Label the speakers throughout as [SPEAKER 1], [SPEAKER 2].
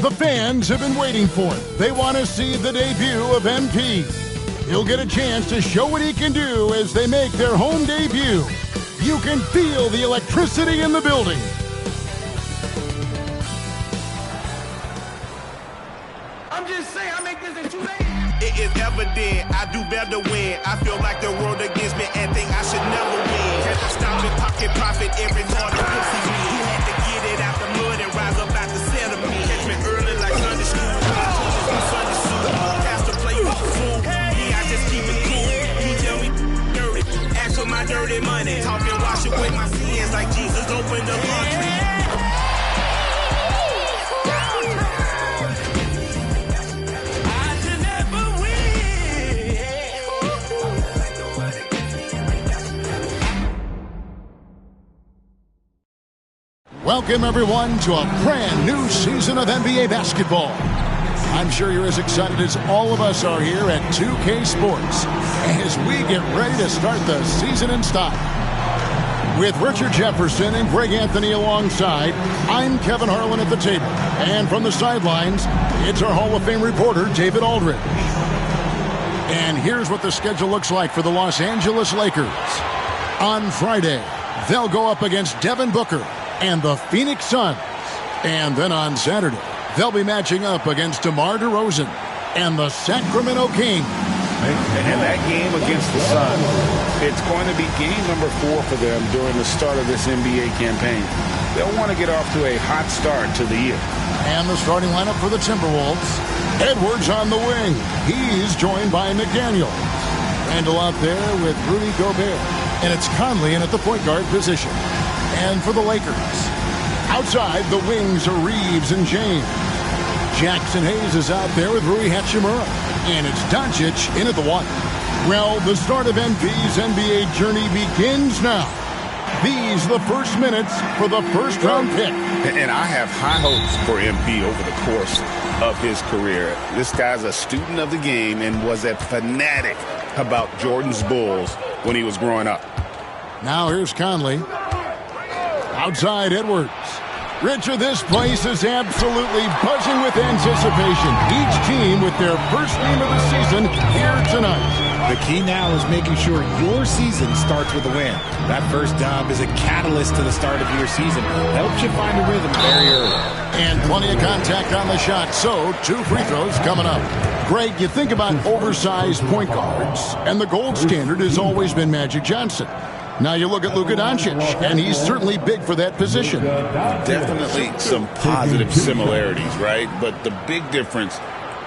[SPEAKER 1] The fans have been waiting for it. They want to see the debut of MP. He'll get a chance to show what he can do as they make their home debut. You can feel the electricity in the building.
[SPEAKER 2] I'm just saying, I make this in 2 days. It is evident I do better when I feel like the world against me and think I should never win. Can I stop and pocket profit every time the pussy me? He had to get it out the mud and rise up out the center me. Catch me early like Sunday school. Sunday suit. Pastor play with the fool. Me, I just keep it cool. He tell me dirty. Ask for my dirty money. Talk and wash away my sins like Jesus opened the laundry.
[SPEAKER 1] Welcome, everyone, to a brand new season of NBA basketball. I'm sure you're as excited as all of us are here at 2K Sports as we get ready to start the season in style. With Richard Jefferson and Greg Anthony alongside, I'm Kevin Harlan at the table. And from the sidelines, it's our Hall of Fame reporter, David Aldridge. And here's what the schedule looks like for the Los Angeles Lakers. On Friday, they'll go up against Devin Booker and the Phoenix Suns. And then on Saturday, they'll be matching up against DeMar DeRozan and the Sacramento Kings.
[SPEAKER 3] And that game against the Suns, it's going to be game number 4 for them during the start of this NBA campaign. They'll want to get off to a hot start to the year.
[SPEAKER 1] And the starting lineup for the Timberwolves. Edwards on the wing. He's joined by McDaniel. Randall out there with Rudy Gobert. And it's Conley in at the point guard position. And for the Lakers, outside the wings are Reeves and James. Jackson Hayes is out there with Rui Hachimura. And it's Doncic in at the 1. Well, the start of MP's NBA journey begins now. These are the first minutes for the first-round pick.
[SPEAKER 3] And I have high hopes for MP over the course of his career. This guy's a student of the game and was a fanatic about Jordan's Bulls when he was growing up.
[SPEAKER 1] Now here's Conley. Outside Edwards. Richard, this place is absolutely buzzing with anticipation. Each team with their first game of the season here tonight.
[SPEAKER 4] The key now is making sure your season starts with a win. That first dub is a catalyst to the start of your season. Helps you find a rhythm very early.
[SPEAKER 1] And plenty of contact on the shot, so 2 free throws coming up. Greg, you think about oversized point guards, and the gold standard has always been Magic Johnson. Now you look at Luka Doncic, and he's certainly big for that position.
[SPEAKER 3] Definitely some positive similarities, right? But the big difference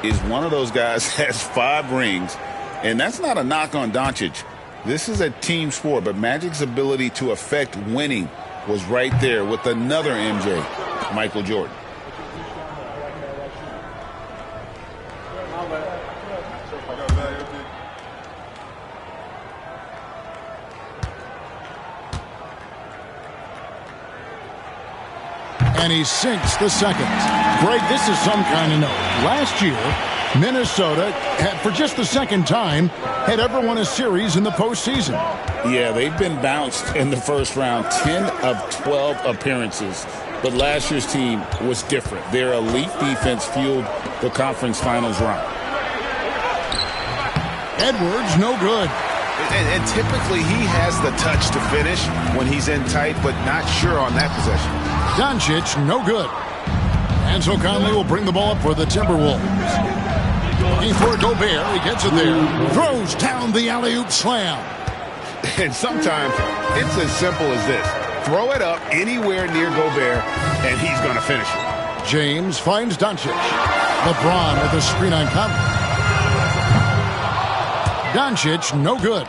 [SPEAKER 3] is one of those guys has 5 rings, and that's not a knock on Doncic. This is a team sport, but Magic's ability to affect winning was right there with another MJ, Michael Jordan.
[SPEAKER 1] And he sinks the second. Greg, this is some kind of note. Last year, Minnesota had, for just the second time, had ever won a series in the postseason.
[SPEAKER 3] Yeah, they've been bounced in the first round, 10 of 12 appearances. But last year's team was different. Their elite defense fueled the conference finals run.
[SPEAKER 1] Edwards, no good.
[SPEAKER 5] And typically he has the touch to finish when he's in tight, but not sure on that possession.
[SPEAKER 1] Doncic, no good. And so Conley will bring the ball up for the Timberwolves. Looking for Gobert. He gets it there. Throws down the alley-oop slam.
[SPEAKER 5] And sometimes it's as simple as this. Throw it up anywhere near Gobert, and he's going to finish it.
[SPEAKER 1] James finds Doncic. LeBron with a screen on Conley. Doncic, no good.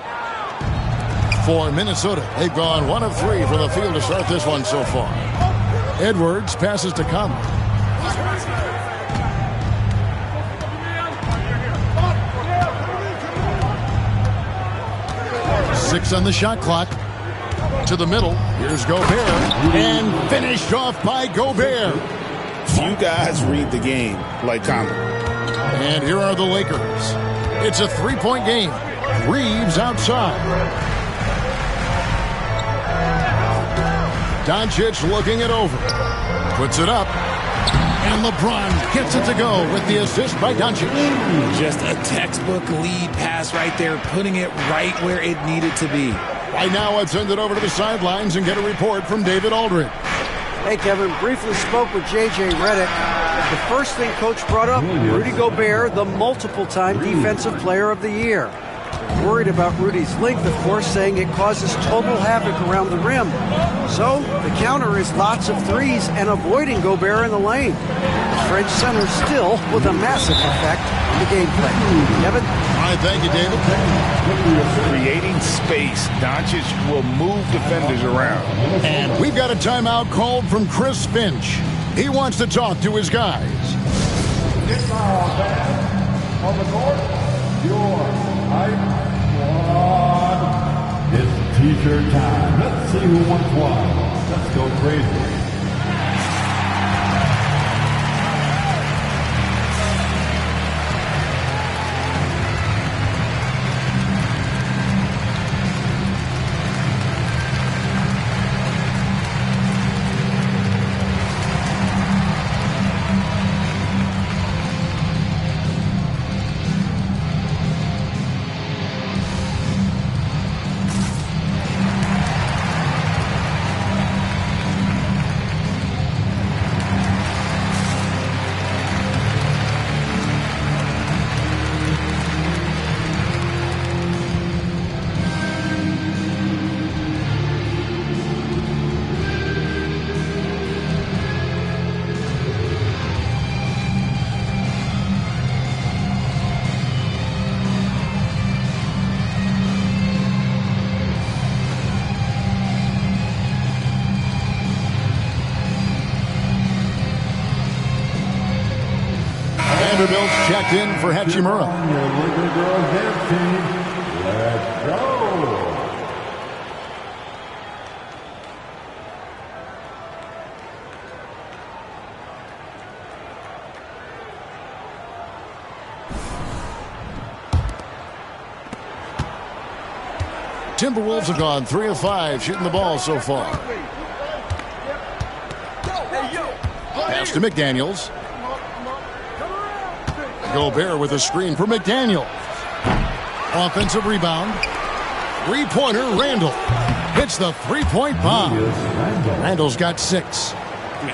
[SPEAKER 1] For Minnesota, they've gone 1 of 3 from the field to start this one so far. Edwards passes to Conley. Six on the shot clock. To the middle. Here's Gobert. And finished off by Gobert.
[SPEAKER 3] Few guys read the game like Conley.
[SPEAKER 1] And here are the Lakers. It's a 3-point game. Reeves outside. Doncic looking it over. Puts it up. And LeBron gets it to go with the assist by Doncic.
[SPEAKER 4] Just a textbook lead pass right there, putting it right where it needed to be.
[SPEAKER 1] Right now, let's send it over to the sidelines and get a report from David Aldridge.
[SPEAKER 6] Hey, Kevin, briefly spoke with J.J. Redick. The first thing Coach brought up, Rudy Gobert, the multiple-time Defensive Player of the Year. Worried about Rudy's length, of course, saying it causes total havoc around the rim. So, the counter is lots of threes and avoiding Gobert in the lane. The French center still with a massive effect on the gameplay. Kevin?
[SPEAKER 1] All right, thank you, David.
[SPEAKER 5] Creating space. Doncic will move defenders around.
[SPEAKER 1] And we've got a timeout called from Chris Finch. He wants to talk to his guys.
[SPEAKER 7] It's our band on the court. Your hype squad. It's t-shirt time. Let's see who wants one. Let's go crazy.
[SPEAKER 1] Vanderbilt's checked in for Hachimura.
[SPEAKER 7] Let's go.
[SPEAKER 1] Timberwolves have gone 3 of 5 shooting the ball so far. Pass to McDaniels. Gobert with a screen for McDaniel. Offensive rebound. Three-pointer, Randall. Hits the three-point bomb. Randall's got 6.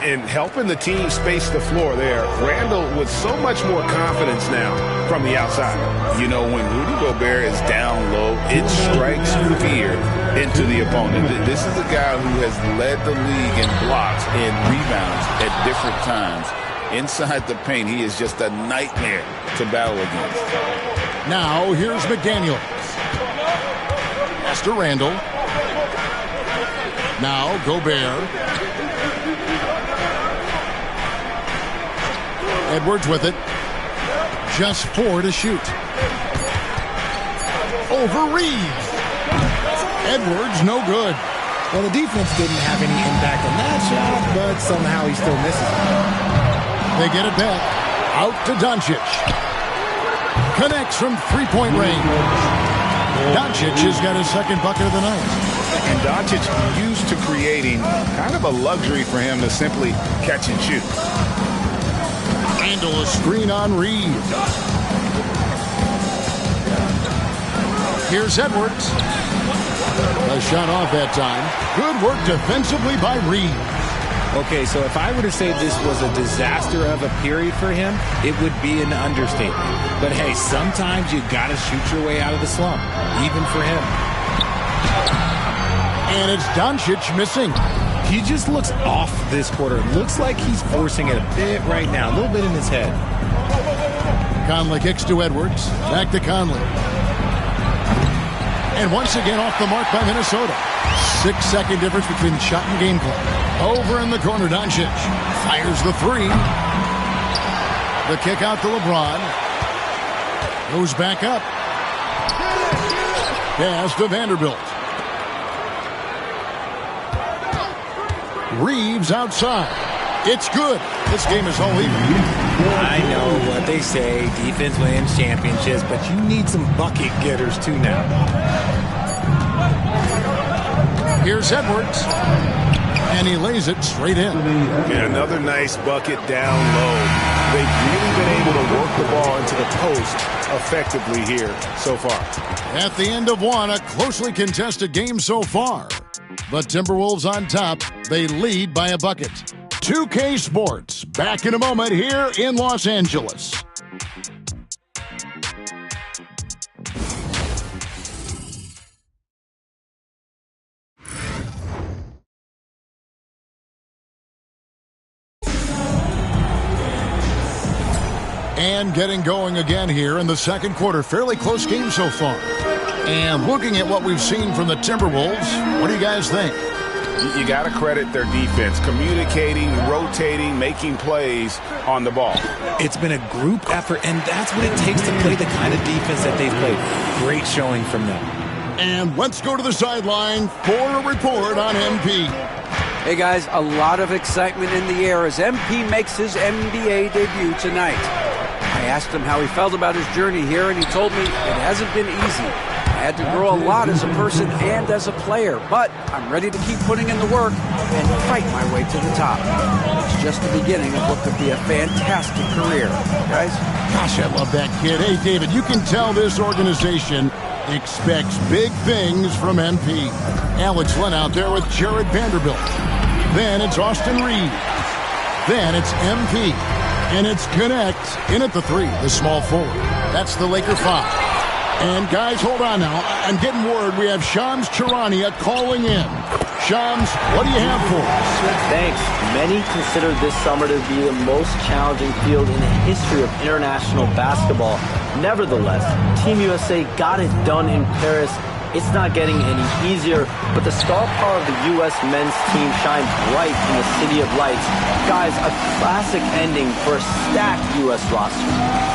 [SPEAKER 5] And helping the team space the floor there, Randall with so much more confidence now from the outside.
[SPEAKER 3] You know, when Rudy Gobert is down low, it strikes fear into the opponent. This is a guy who has led the league in blocks and rebounds at different times. Inside the paint, he is just a nightmare to battle against.
[SPEAKER 1] Now, here's McDaniel. Pass to Randall. Now, Gobert. Edwards with it. Just 4 to shoot. Over Reeves. Edwards, no good.
[SPEAKER 4] Well, the defense didn't have any impact on that shot, but somehow he still misses it.
[SPEAKER 1] They get it back. Out to Doncic. Connects from three-point range. Doncic has got his second bucket of the night.
[SPEAKER 5] And Doncic used to creating kind of a luxury for him to simply catch and shoot.
[SPEAKER 1] Randall a screen on Reeves. Here's Edwards. A shot off that time. Good work defensively by Reeves.
[SPEAKER 4] Okay, so if I were to say this was a disaster of a period for him, it would be an understatement. But hey, sometimes you got to shoot your way out of the slump, even for him.
[SPEAKER 1] And it's Doncic missing.
[SPEAKER 4] He just looks off this quarter. Looks like he's forcing it a bit right now, a little bit in his head.
[SPEAKER 1] Conley kicks to Edwards. Back to Conley. And once again off the mark by Minnesota. 6-second difference between the shot and game clock. Over in the corner, Doncic fires the 3. The kick out to LeBron. Goes back up. Pass to Vanderbilt. Reeves outside. It's good. This game is all even.
[SPEAKER 4] I know what they say, defense wins championships, but you need some bucket getters too now.
[SPEAKER 1] Here's Edwards. And he lays it straight in.
[SPEAKER 5] And another nice bucket down low. They've really been able to work the ball into the post effectively here so far.
[SPEAKER 1] At the end of one, a closely contested game so far. But Timberwolves on top. They lead by a bucket. 2K Sports, back in a moment here in Los Angeles. And getting going again here in the second quarter. Fairly close game so far. And looking at what we've seen from the Timberwolves, what do you guys think?
[SPEAKER 5] You got to credit their defense, communicating, rotating, making plays on the ball.
[SPEAKER 4] It's been a group effort, and that's what it takes to play the kind of defense that they've played. Great showing from them.
[SPEAKER 1] And let's go to the sideline for a report on MP.
[SPEAKER 6] Hey guys, a lot of excitement in the air as MP makes his NBA debut tonight. I asked him how he felt about his journey here, and he told me it hasn't been easy. I had to grow a lot as a person and as a player, but I'm ready to keep putting in the work and fight my way to the top. It's just the beginning of what could be a fantastic career. Guys?
[SPEAKER 1] Gosh, I love that kid. Hey, David, you can tell this organization expects big things from MP. Alex Len out there with Jared Vanderbilt. Then it's Austin Reed. Then it's MP. And it's Connect in at the 3, the small forward. That's the Laker 5. And guys, hold on now. I'm getting word we have Shams Charania calling in. Shams, what do you have for us?
[SPEAKER 8] Thanks. Many consider this summer to be the most challenging field in the history of international basketball. Nevertheless, Team USA got it done in Paris. It's not getting any easier, but the star power of the U.S. men's team shined bright in the City of Lights. Guys, a classic ending for a stacked U.S. roster.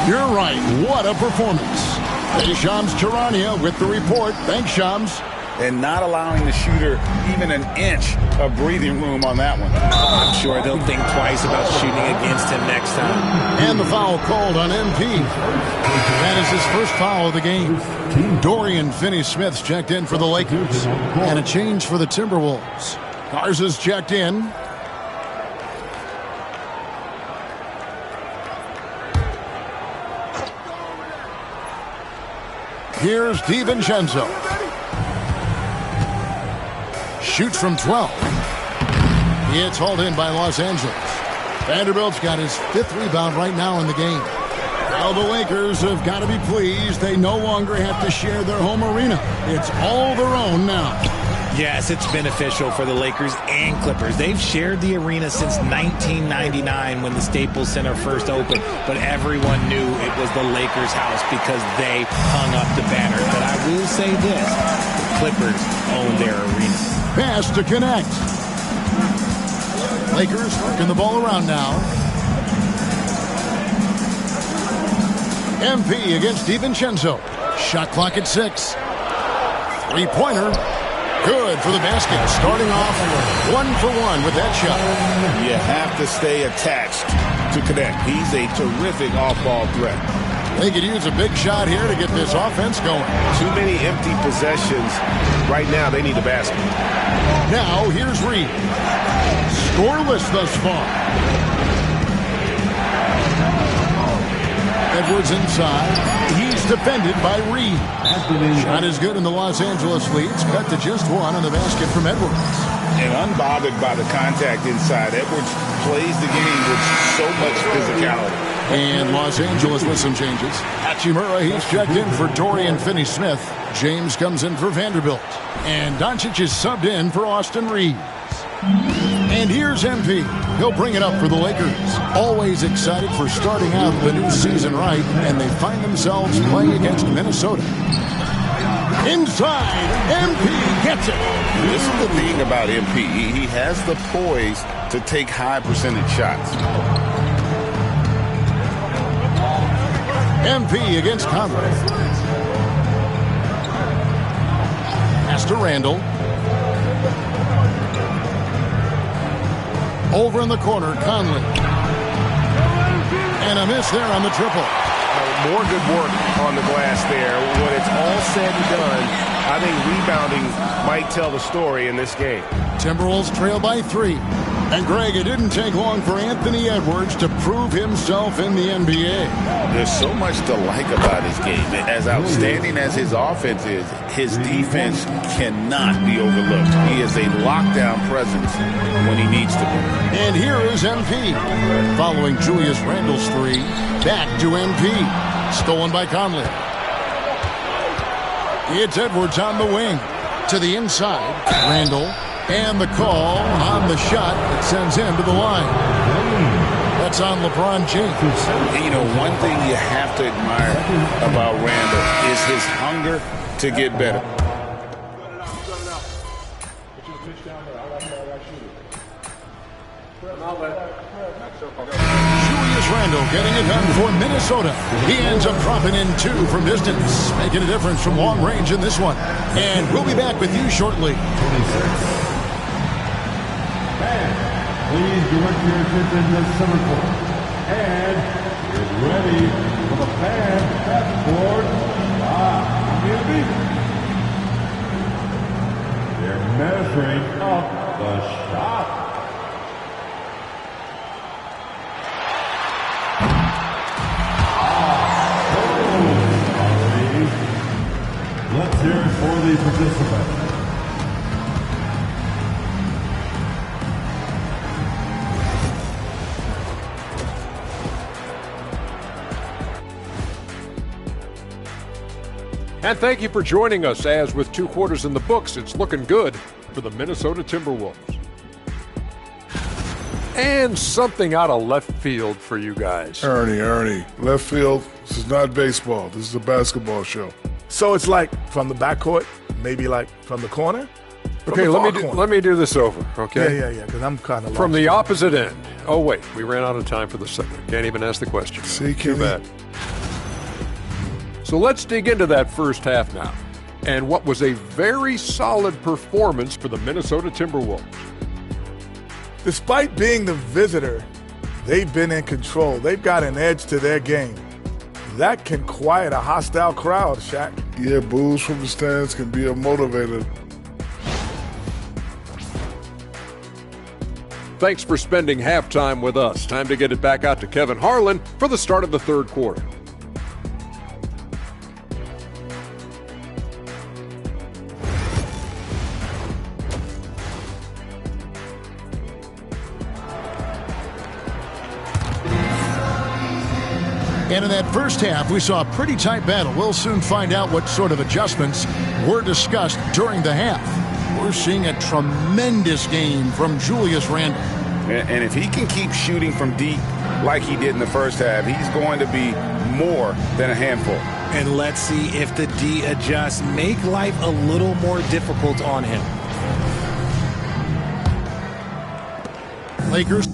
[SPEAKER 1] You're right. What a performance. Hey, Shams Charania with the report. Thanks, Shams.
[SPEAKER 3] And not allowing the shooter even an inch of breathing room on that one.
[SPEAKER 4] I'm sure they'll think twice about shooting against him next time.
[SPEAKER 1] And the foul called on MP. That is his first foul of the game. Dorian Finney-Smith's checked in for the Lakers. And a change for the Timberwolves. Garza's checked in. Here's DiVincenzo. Shoots from 12. It's hauled in by Los Angeles. Vanderbilt's got his 5th rebound right now in the game. Well, the Lakers have got to be pleased. They no longer have to share their home arena. It's all their own now.
[SPEAKER 4] Yes, it's beneficial for the Lakers and Clippers. They've shared the arena since 1999 when the Staples Center first opened, but everyone knew it was the Lakers' house because they hung up the banner. But I will say this, the Clippers own their arena.
[SPEAKER 1] Pass to Connect. Lakers working the ball around now. MP against DiVincenzo. Shot clock at 6. Three-pointer. Good for the basket. Starting off 1 for 1 with that shot.
[SPEAKER 5] You have to stay attached to Connect. He's a terrific off-ball threat.
[SPEAKER 1] They could use a big shot here to get this offense going.
[SPEAKER 5] Too many empty possessions. Right now, they need a basket.
[SPEAKER 1] Now, here's Reed. Scoreless thus far. Edwards inside. He's defended by Reed. Shot is good, and the Los Angeles leads. Cut to just 1 on the basket from Edwards.
[SPEAKER 3] And unbothered by the contact inside, Edwards plays the game with so much physicality.
[SPEAKER 1] And Los Angeles with some changes. Hachimura, he's checked in for Dorian Finney-Smith. James comes in for Vanderbilt. And Doncic is subbed in for Austin Reeves. And here's MP. He'll bring it up for the Lakers. Always excited for starting out the new season right, and they find themselves playing against Minnesota. Inside, MP gets it.
[SPEAKER 3] This is the thing about MP. He has the poise to take high percentage shots.
[SPEAKER 1] MP against Conley. Pass to Randall. Over in the corner, Conley. And a miss there on the triple.
[SPEAKER 5] More good work on the glass there. When it's all said and done, I think rebounding might tell the story in this game.
[SPEAKER 1] Timberwolves trail by 3. And Greg, it didn't take long for Anthony Edwards to prove himself in the NBA.
[SPEAKER 3] There's so much to like about his game. As outstanding as his offense is, his defense cannot be overlooked. He is a lockdown presence when he needs to be.
[SPEAKER 1] And here is MP. Following Julius Randle's 3, back to MP. Stolen by Conley. It's Edwards on the wing. To the inside, Randle. And the call on the shot that sends him to the line. That's on LeBron James.
[SPEAKER 3] You know, one thing you have to admire about Randle is his hunger to get better.
[SPEAKER 1] Julius Randle getting it done for Minnesota. He ends up dropping in 2 from distance, making a difference from long range in this one. And we'll be back with you shortly.
[SPEAKER 7] Please direct your attention to center court. And get ready for the fan passport. They're measuring up the shot. Let's hear it for the participants.
[SPEAKER 9] And thank you for joining us, as with 2 quarters in the books, it's looking good for the Minnesota Timberwolves. And something out of left field for you guys.
[SPEAKER 10] Ernie, left field, this is not baseball. This is a basketball show.
[SPEAKER 5] So it's like from the backcourt, maybe like from the corner?
[SPEAKER 9] Okay, let me do this over, okay?
[SPEAKER 5] Yeah, because I'm kind of
[SPEAKER 9] from the opposite end. Oh, wait, we ran out of time for the segment. Can't even ask the question.
[SPEAKER 10] See,
[SPEAKER 9] too bad. So let's dig into that first half now, and what was a very solid performance for the Minnesota Timberwolves.
[SPEAKER 5] Despite being the visitor, they've been in control. They've got an edge to their game. That can quiet a hostile crowd, Shaq.
[SPEAKER 10] Yeah, boos from the stands can be a motivator.
[SPEAKER 9] Thanks for spending halftime with us. Time to get it back out to Kevin Harlan for the start of the third quarter.
[SPEAKER 1] And in that first half, we saw a pretty tight battle. We'll soon find out what sort of adjustments were discussed during the half. We're seeing a tremendous game from Julius Randle.
[SPEAKER 3] And if he can keep shooting from deep like he did in the first half, he's going to be more than a handful.
[SPEAKER 4] And let's see if the D adjusts, make life a little more difficult on him.
[SPEAKER 1] Lakers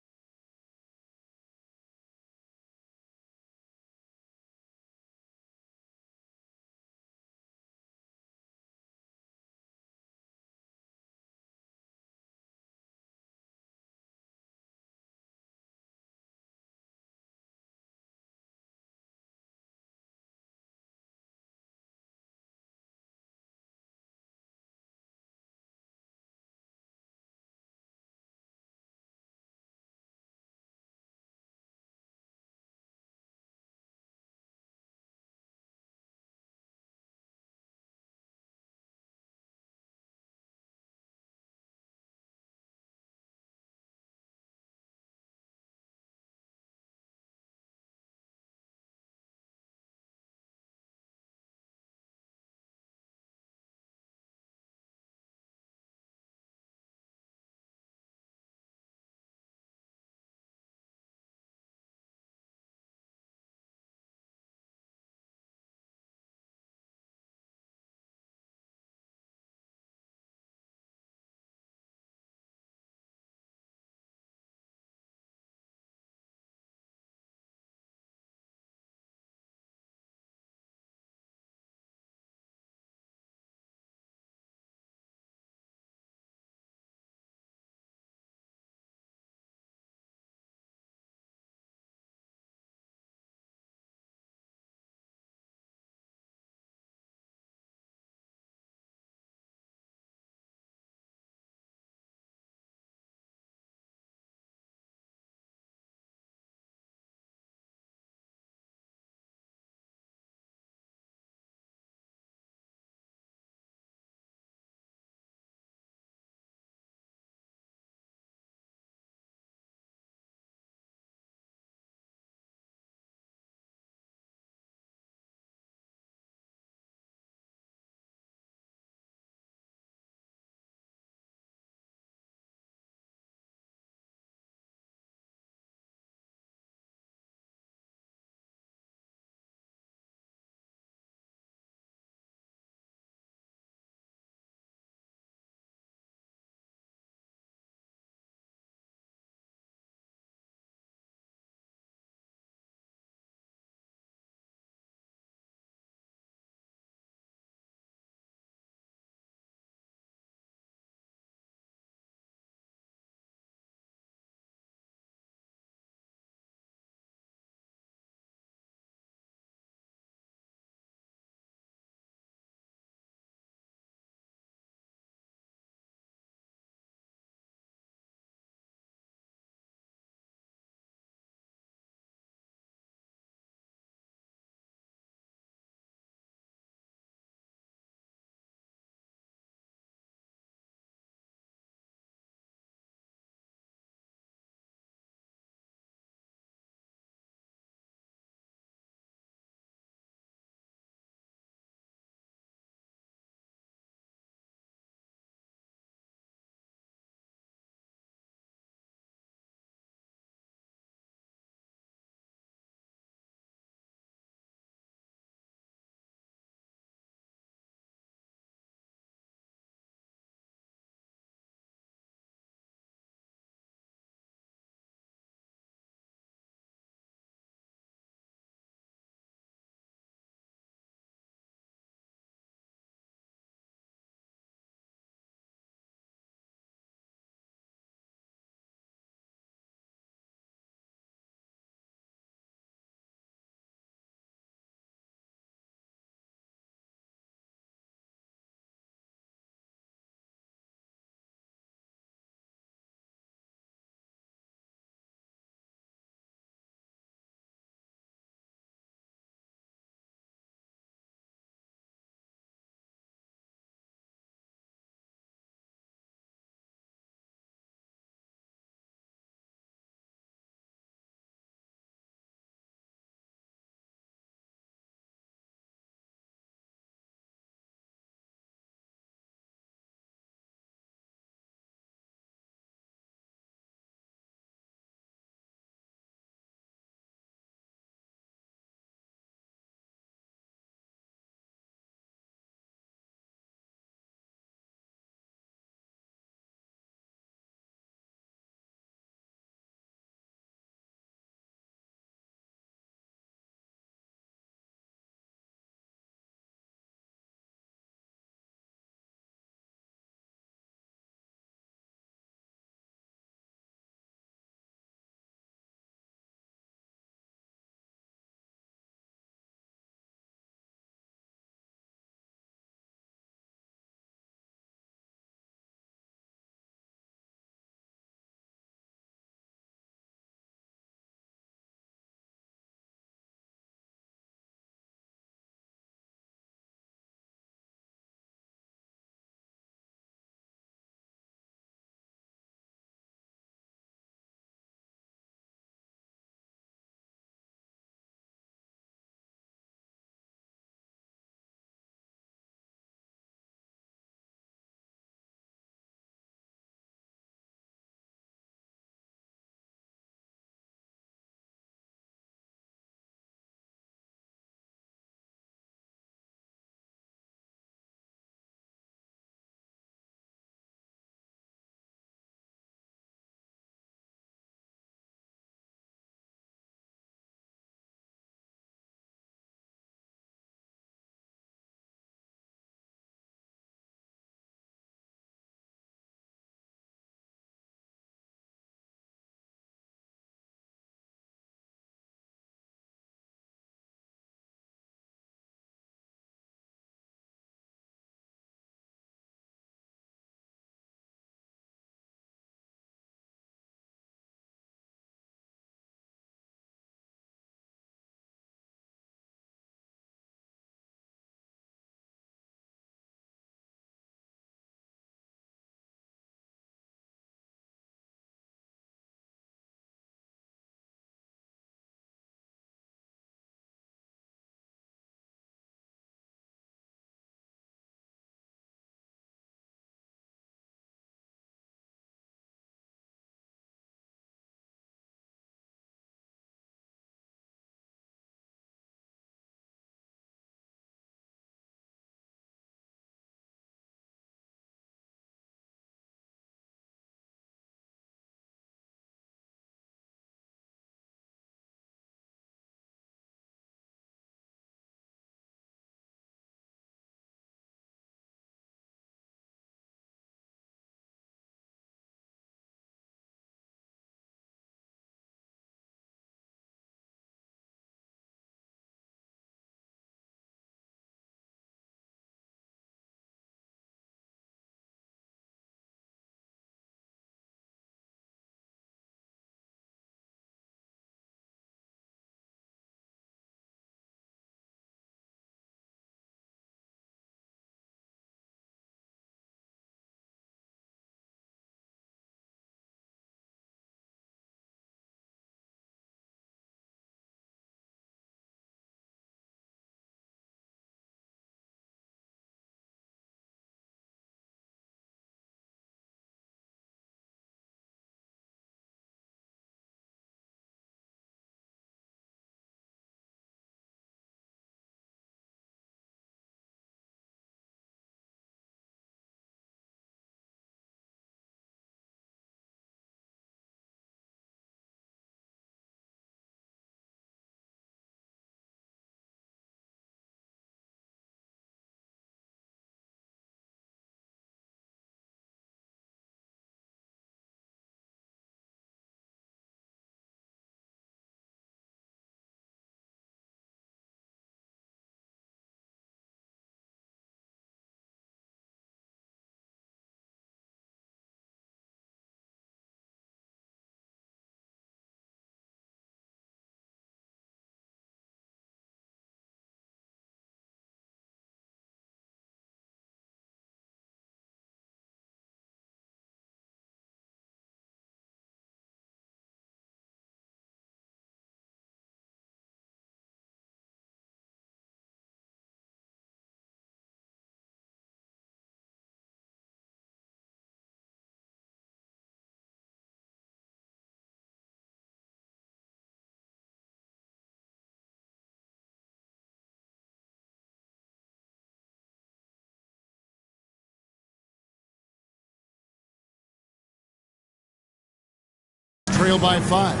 [SPEAKER 1] trail by 5.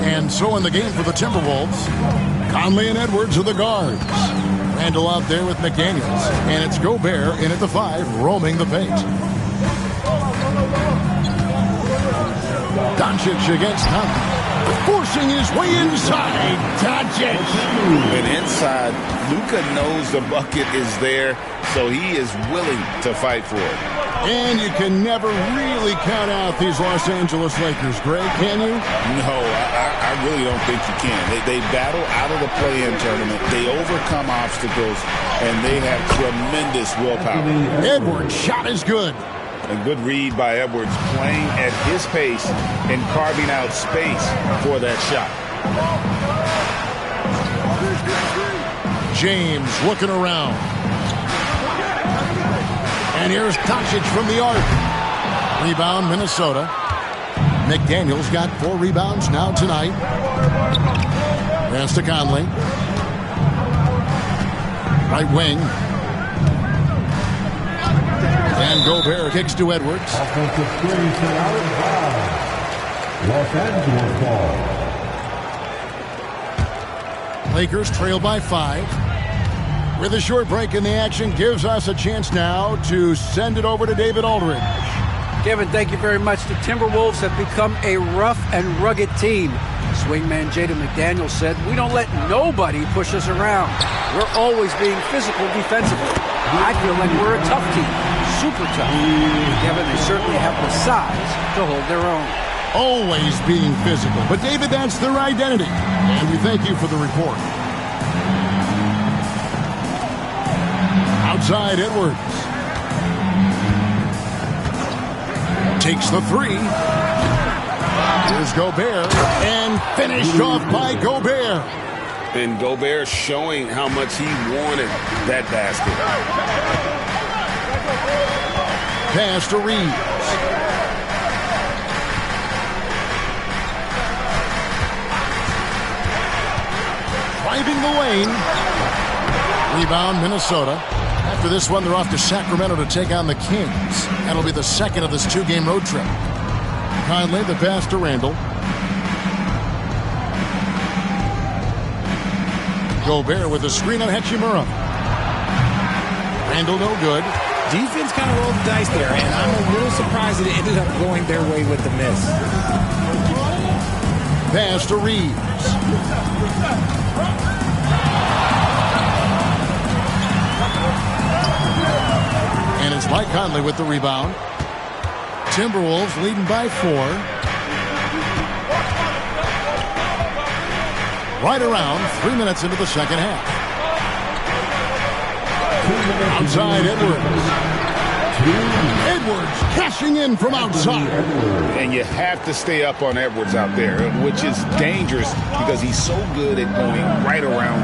[SPEAKER 1] And so in the game for the Timberwolves, Conley and Edwards are the guards. Randall out there with McDaniels. And it's Gobert in at the 5, roaming the paint. Doncic against Conley. Forcing his way inside. Doncic.
[SPEAKER 3] And inside, Luka knows the bucket is there, so he is willing to fight for it.
[SPEAKER 1] And you can never really count out these Los Angeles Lakers, Greg, can you?
[SPEAKER 3] No, I really don't think you can. They battle out of the play-in tournament. They overcome obstacles, and they have tremendous willpower.
[SPEAKER 1] Edwards' shot is good.
[SPEAKER 3] A good read by Edwards, playing at his pace and carving out space for that shot.
[SPEAKER 1] James looking around. And here's Doncic from the arc. Rebound, Minnesota. McDaniels got 4 rebounds now tonight. Pass to Conley. Right wing. And Gobert kicks to Edwards.
[SPEAKER 7] Offensive screen set out of Los Angeles ball.
[SPEAKER 1] Lakers trail by 5. With a short break in the action, gives us a chance now to send it over to David Aldridge.
[SPEAKER 6] Kevin, thank you very much. The Timberwolves have become a rough and rugged team. Swingman Jaden McDaniels said, "We don't let nobody push us around. We're always being physical defensively. I feel like we're a tough team, super tough." Kevin, they certainly have the size to hold their own.
[SPEAKER 1] Always being physical. But David, that's their identity. And we thank you for the report. Outside Edwards. Takes the 3. Here's Gobert. And finished off by Gobert.
[SPEAKER 5] And Gobert showing how much he wanted that basket.
[SPEAKER 1] Pass to Reeves. Driving the lane. Rebound, Minnesota. After this one, they're off to Sacramento to take on the Kings. That'll be the second of this 2-game road trip. Conley, the pass to Randall. Gobert with a screen on Hachimura. Randall no good.
[SPEAKER 4] Defense kind of rolled the dice there, and I'm a little surprised that it ended up going their way with the miss.
[SPEAKER 1] Pass to Reeves. And it's Mike Conley with the rebound. Timberwolves leading by 4. Right around 3 minutes into the second half. Outside Edwards. Edwards cashing in from outside.
[SPEAKER 3] And you have to stay up on Edwards out there, which is dangerous because he's so good at going right around.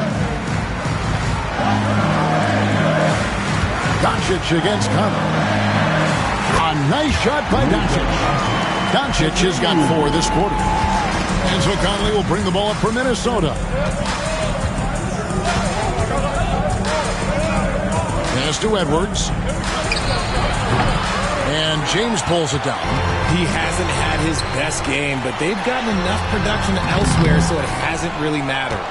[SPEAKER 1] Doncic against Conley. A nice shot by Doncic. Doncic has got 4 this quarter. And so Conley will bring the ball up for Minnesota. Pass to Edwards. And James pulls it down.
[SPEAKER 4] He hasn't had his best game, but they've gotten enough production elsewhere, so it hasn't really mattered.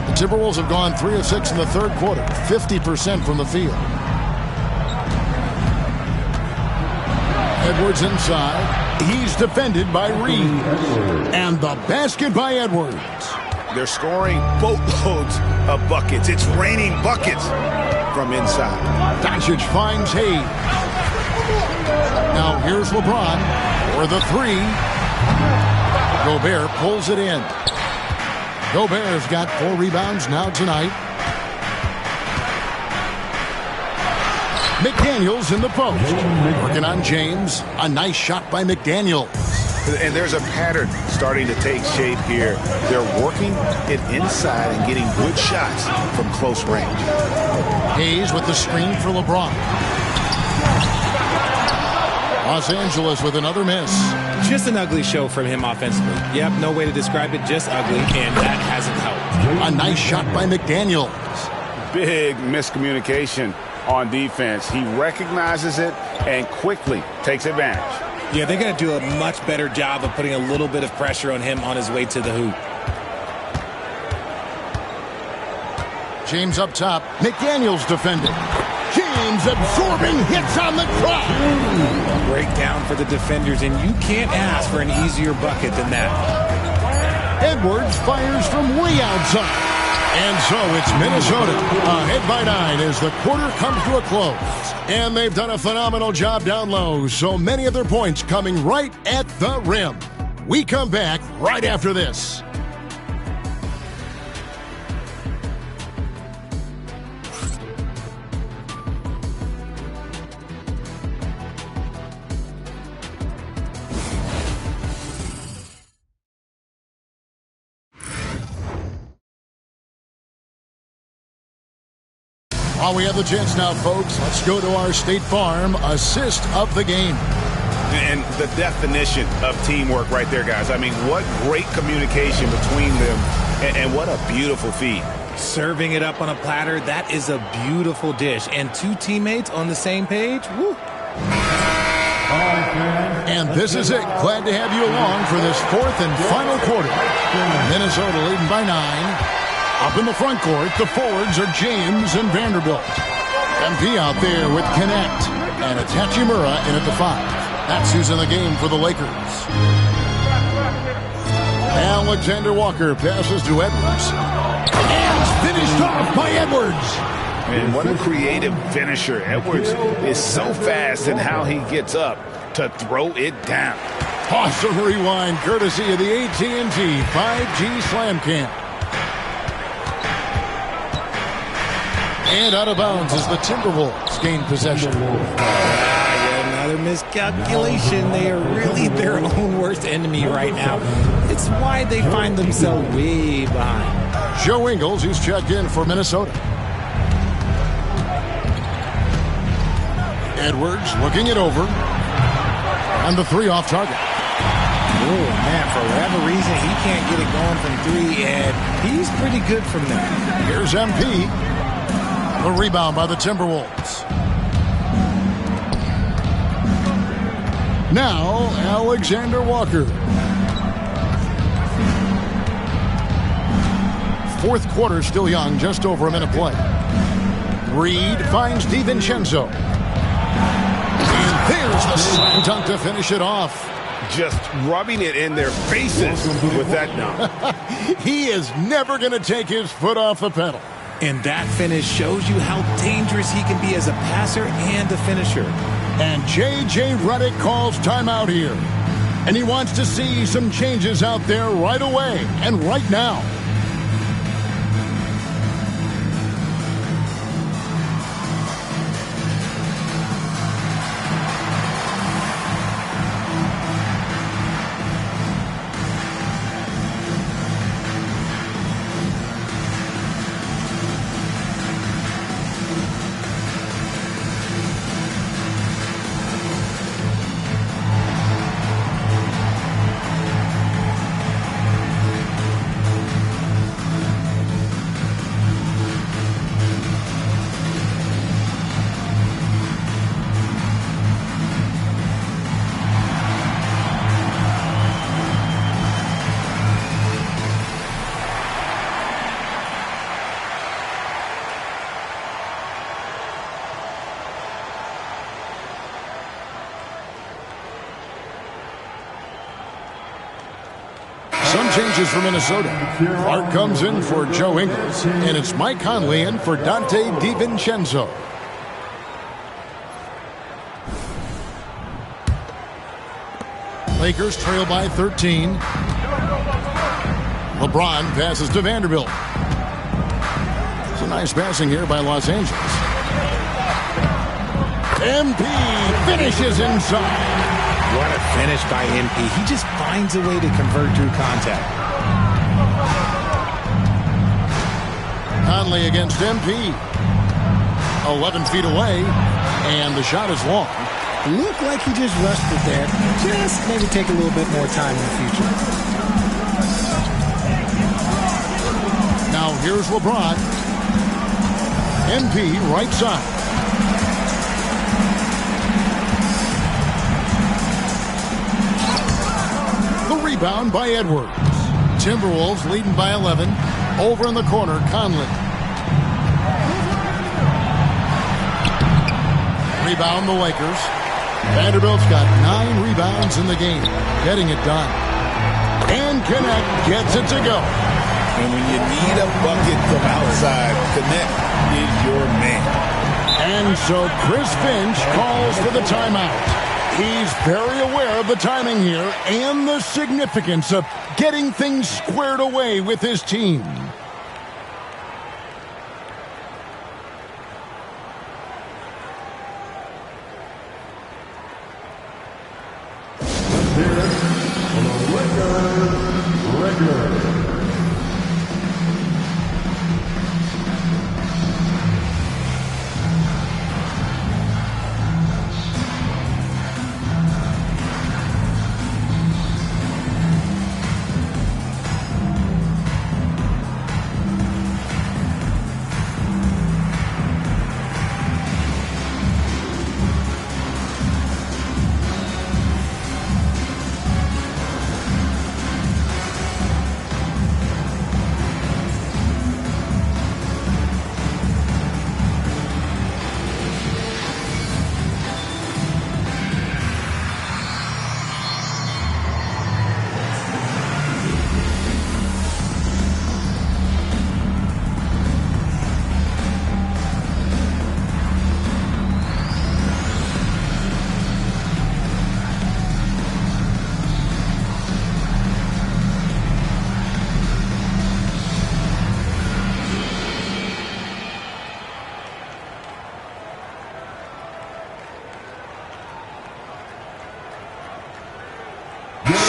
[SPEAKER 1] The Timberwolves have gone 3 of 6 in the third quarter, 50% from the field. Edwards inside. He's defended by Reed. And the basket by Edwards.
[SPEAKER 3] They're scoring boatloads of buckets. It's raining buckets from inside.
[SPEAKER 1] Doncic finds Hayes. Now here's LeBron for the 3. Gobert pulls it in. Gobert's got 4 rebounds now tonight. McDaniels in the post. Working on James. A nice shot by McDaniels.
[SPEAKER 3] And there's a pattern starting to take shape here. They're working it inside and getting good shots from close range.
[SPEAKER 1] Hayes with the screen for LeBron. Los Angeles with another miss.
[SPEAKER 4] Just an ugly show from him offensively. Yep, no way to describe it, just ugly, and that hasn't helped.
[SPEAKER 1] A nice shot by McDaniels.
[SPEAKER 3] Big miscommunication on defense. He recognizes it and quickly takes advantage.
[SPEAKER 4] Yeah, they're going to do a much better job of putting a little bit of pressure on him on his way to the hoop.
[SPEAKER 1] James up top. McDaniels defending. James absorbing hits on the drop.
[SPEAKER 4] Breakdown for the defenders, and you can't ask for an easier bucket than that.
[SPEAKER 1] Edwards fires from way outside. And so it's Minnesota ahead by 9 as the quarter comes to a close. And they've done a phenomenal job down low, so many of their points coming right at the rim. We come back right after this. While we have the chance now, folks, let's go to our State Farm assist of the game.
[SPEAKER 5] And the definition of teamwork right there, guys. I mean, what great communication between them, and what a beautiful feed.
[SPEAKER 4] Serving it up on a platter, that is a beautiful dish. And two teammates on the same page, woo.
[SPEAKER 1] And this is it. Glad to have you along for this fourth and final quarter. Minnesota leading by 9. Up in the front court, the forwards are James and Vanderbilt. MP out there with Connect. And it's Hachimura in at the 5. That's who's in the game for the Lakers. Alexander Walker passes to Edwards. And finished off by Edwards.
[SPEAKER 5] And what a creative finisher. Edwards is so fast in how he gets up to throw it down.
[SPEAKER 1] Awesome rewind courtesy of the AT&T 5G Slam Cam. And out of bounds as the Timberwolves gain possession.
[SPEAKER 4] Another miscalculation. They are really their own worst enemy right now. It's why they find themselves way behind.
[SPEAKER 1] Joe Ingles, who's checked in for Minnesota. Edwards looking it over. And the 3 off target.
[SPEAKER 4] Oh, man, for whatever reason, he can't get it going from 3, and he's pretty good from there.
[SPEAKER 1] Here's MP. The rebound by the Timberwolves. Now, Alexander Walker. Fourth quarter still young, just over a minute play. Reed finds DiVincenzo. And there's the slam dunk to finish it off.
[SPEAKER 5] Just rubbing it in their faces with that dunk.
[SPEAKER 1] He is never going to take his foot off the pedal.
[SPEAKER 4] And that finish shows you how dangerous he can be as a passer and a finisher.
[SPEAKER 1] And J.J. Redick calls timeout here. And he wants to see some changes out there right away and right now. Some changes for Minnesota. Clark comes in for Joe Ingles, and it's Mike Conley in for Dante DiVincenzo. Lakers trail by 13. LeBron passes to Vanderbilt. It's a nice passing here by Los Angeles. MP finishes inside.
[SPEAKER 4] What a finish by MP. He just finds a way to convert through contact.
[SPEAKER 1] Conley against MP. 11 feet away, and the shot is long.
[SPEAKER 4] Looked like he just rushed it there. Just maybe take a little bit more time in the future.
[SPEAKER 1] Now here's LeBron. MP right side. The rebound by Edwards. Timberwolves leading by 11. Over in the corner, Conley. Rebound the Lakers. Vanderbilt's got 9 rebounds in the game. Getting it done. And Knecht gets it to go.
[SPEAKER 3] And when you need a bucket from outside, Knecht is your man.
[SPEAKER 1] And so Chris Finch calls for the timeout. He's very aware of the timing here and the significance of getting things squared away with his team.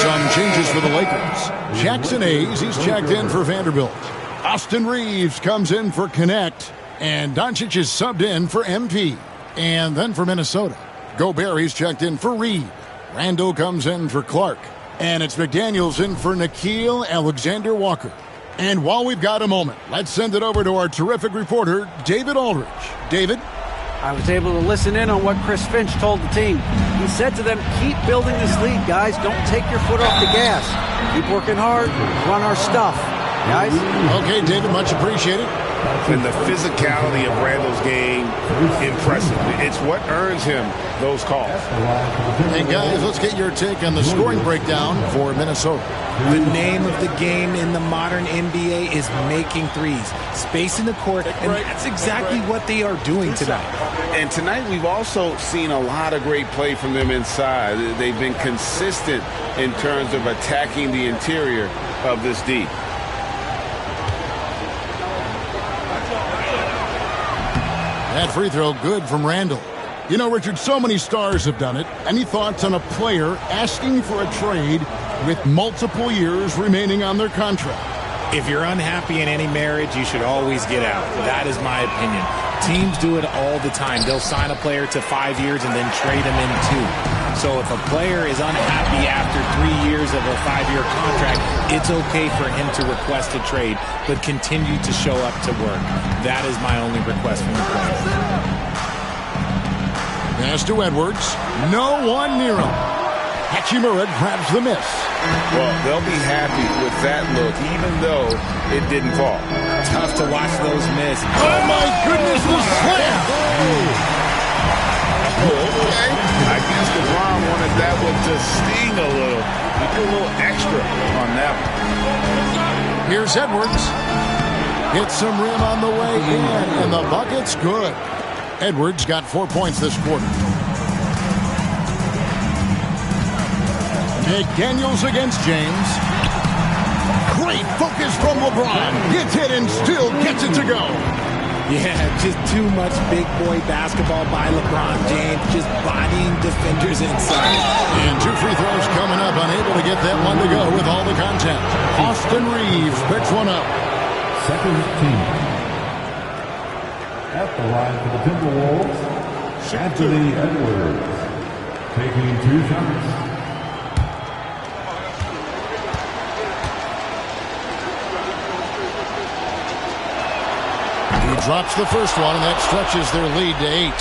[SPEAKER 1] Some changes for the Lakers. Jackson Hayes, he's checked in for Vanderbilt. Austin Reeves comes in for Knecht. And Doncic is subbed in for MP. And then for Minnesota, Gobert, he's checked in for Reed. Randall comes in for Clark. And it's McDaniels in for Nickeil Alexander-Walker. And while we've got a moment, let's send it over to our terrific reporter, David Aldridge. David?
[SPEAKER 6] I was able to listen in on what Chris Finch told the team. He said to them, keep building this lead, guys. Don't take your foot off the gas. Keep working hard. Run our stuff. Guys?
[SPEAKER 1] Okay, David, much appreciated.
[SPEAKER 5] And the physicality of Randall's game, impressive. It's what earns him those calls.
[SPEAKER 1] Hey, guys, let's get your take on the scoring breakdown for Minnesota.
[SPEAKER 4] The name of the game in the modern NBA is making threes, spacing the court, and that's exactly what they are doing tonight.
[SPEAKER 3] And tonight we've also seen a lot of great play from them inside. They've been consistent in terms of attacking the interior of this D.
[SPEAKER 1] That free throw good from Randall. You know, Richard, so many stars have done it. Any thoughts on a player asking for a trade with multiple years remaining on their contract?
[SPEAKER 4] If you're unhappy in any marriage, you should always get out. That is my opinion. Teams do it all the time. They'll sign a player to 5 years and then trade him in 2. So if a player is unhappy after 3 years of a 5-year contract, it's okay for him to request a trade, but continue to show up to work. That is my only request from the player.
[SPEAKER 1] Pass to Edwards. No one near him. Hachimura grabs the miss.
[SPEAKER 3] Well, they'll be happy with that look, even though it didn't fall.
[SPEAKER 4] Tough to watch those miss.
[SPEAKER 1] Oh, my goodness, the slam!
[SPEAKER 3] Okay. I guess LeBron wanted that one to sting a little. He did a little extra on that one.
[SPEAKER 1] Here's Edwards. Gets some rim on the way in, and the bucket's good. Edwards got 4 points this quarter. McDaniels against James. Great focus from LeBron. Gets hit and still gets it to go.
[SPEAKER 4] Yeah, just too much big boy basketball by LeBron James, just bodying defenders inside.
[SPEAKER 1] And 2 free throws coming up, unable to get that one to go with all the contact. Austin Reeves picks one up.
[SPEAKER 7] Second team. At the line for the Timberwolves, Anthony Edwards, taking 2 shots.
[SPEAKER 1] Drops the first one, and that stretches their lead to 8.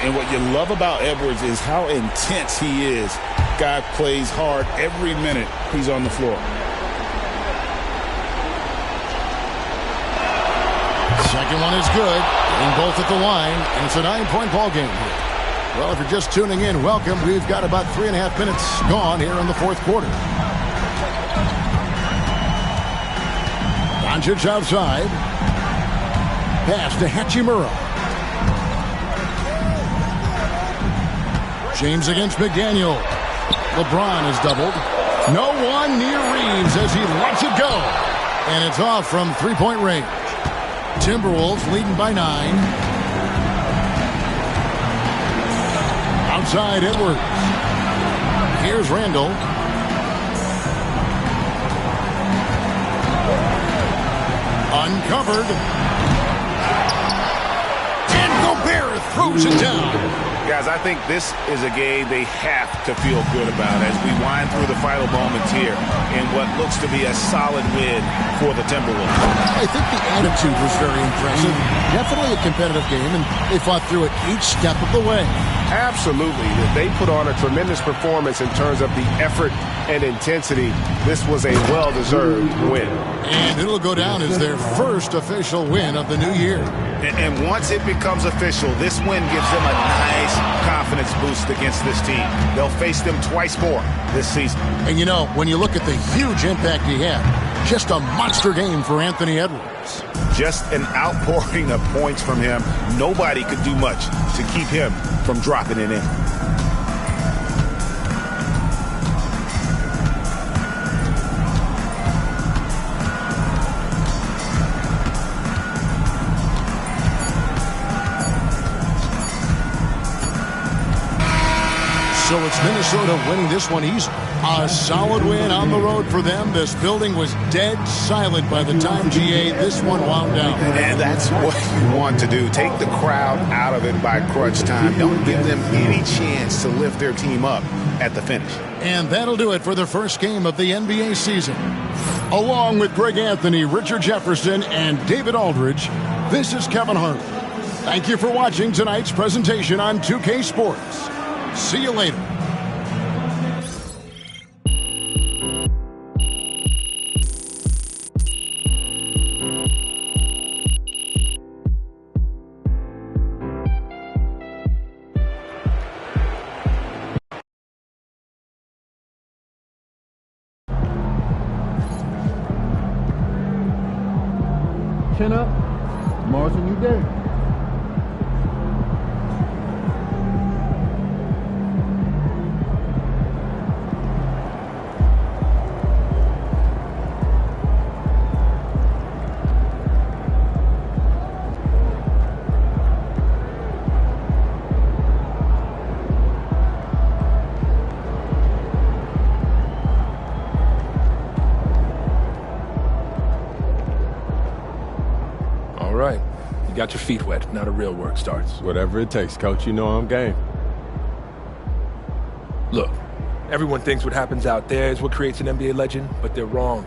[SPEAKER 3] And what you love about Edwards is how intense he is guy plays hard every minute he's on the floor.
[SPEAKER 1] Second one is good. Getting both at the line, and it's a 9-point ball game here. Well, if you're just tuning in, welcome. We've got about 3.5 minutes gone here in the fourth quarter. Doncic outside. Pass to Hachimura. James against McDaniel. LeBron is doubled. No one near Reeves as he lets it go. And it's off from three-point range. Timberwolves leading by 9. Outside Edwards. Here's Randall. Uncovered. And Gobert throws it down.
[SPEAKER 3] Guys, I think this is a game they have to feel good about as we wind through the final moments here in what looks to be a solid win for the Timberwolves.
[SPEAKER 1] I think the attitude was very impressive. Definitely a competitive game, and they fought through it each step of the way.
[SPEAKER 5] Absolutely. They put on a tremendous performance in terms of the effort and intensity. This was a well-deserved win.
[SPEAKER 1] And it'll go down as their first official win of the new year.
[SPEAKER 3] And once it becomes official, this win gives them a nice confidence boost against this team. They'll face them twice more this season.
[SPEAKER 1] And you know, when you look at the huge impact he had, just a monster game for Anthony Edwards.
[SPEAKER 3] Just an outpouring of points from him. Nobody could do much to keep him from dropping it in.
[SPEAKER 1] So it's Minnesota winning this one easily. A solid win on the road for them. This building was dead silent by the time, GA, this one wound down.
[SPEAKER 3] And that's what you want to do. Take the crowd out of it by crunch time. Don't give them any chance to lift their team up at the finish.
[SPEAKER 1] And that'll do it for the first game of the NBA season. Along with Greg Anthony, Richard Jefferson, and David Aldridge, this is Kevin Harlan. Thank you for watching tonight's presentation on 2K Sports. See you later.
[SPEAKER 7] Chin up. Tomorrow's a new day.
[SPEAKER 11] Got your feet wet. Now the real work starts.
[SPEAKER 9] Whatever it takes, Coach. You know I'm game.
[SPEAKER 11] Look, everyone thinks what happens out there is what creates an NBA legend, but they're wrong.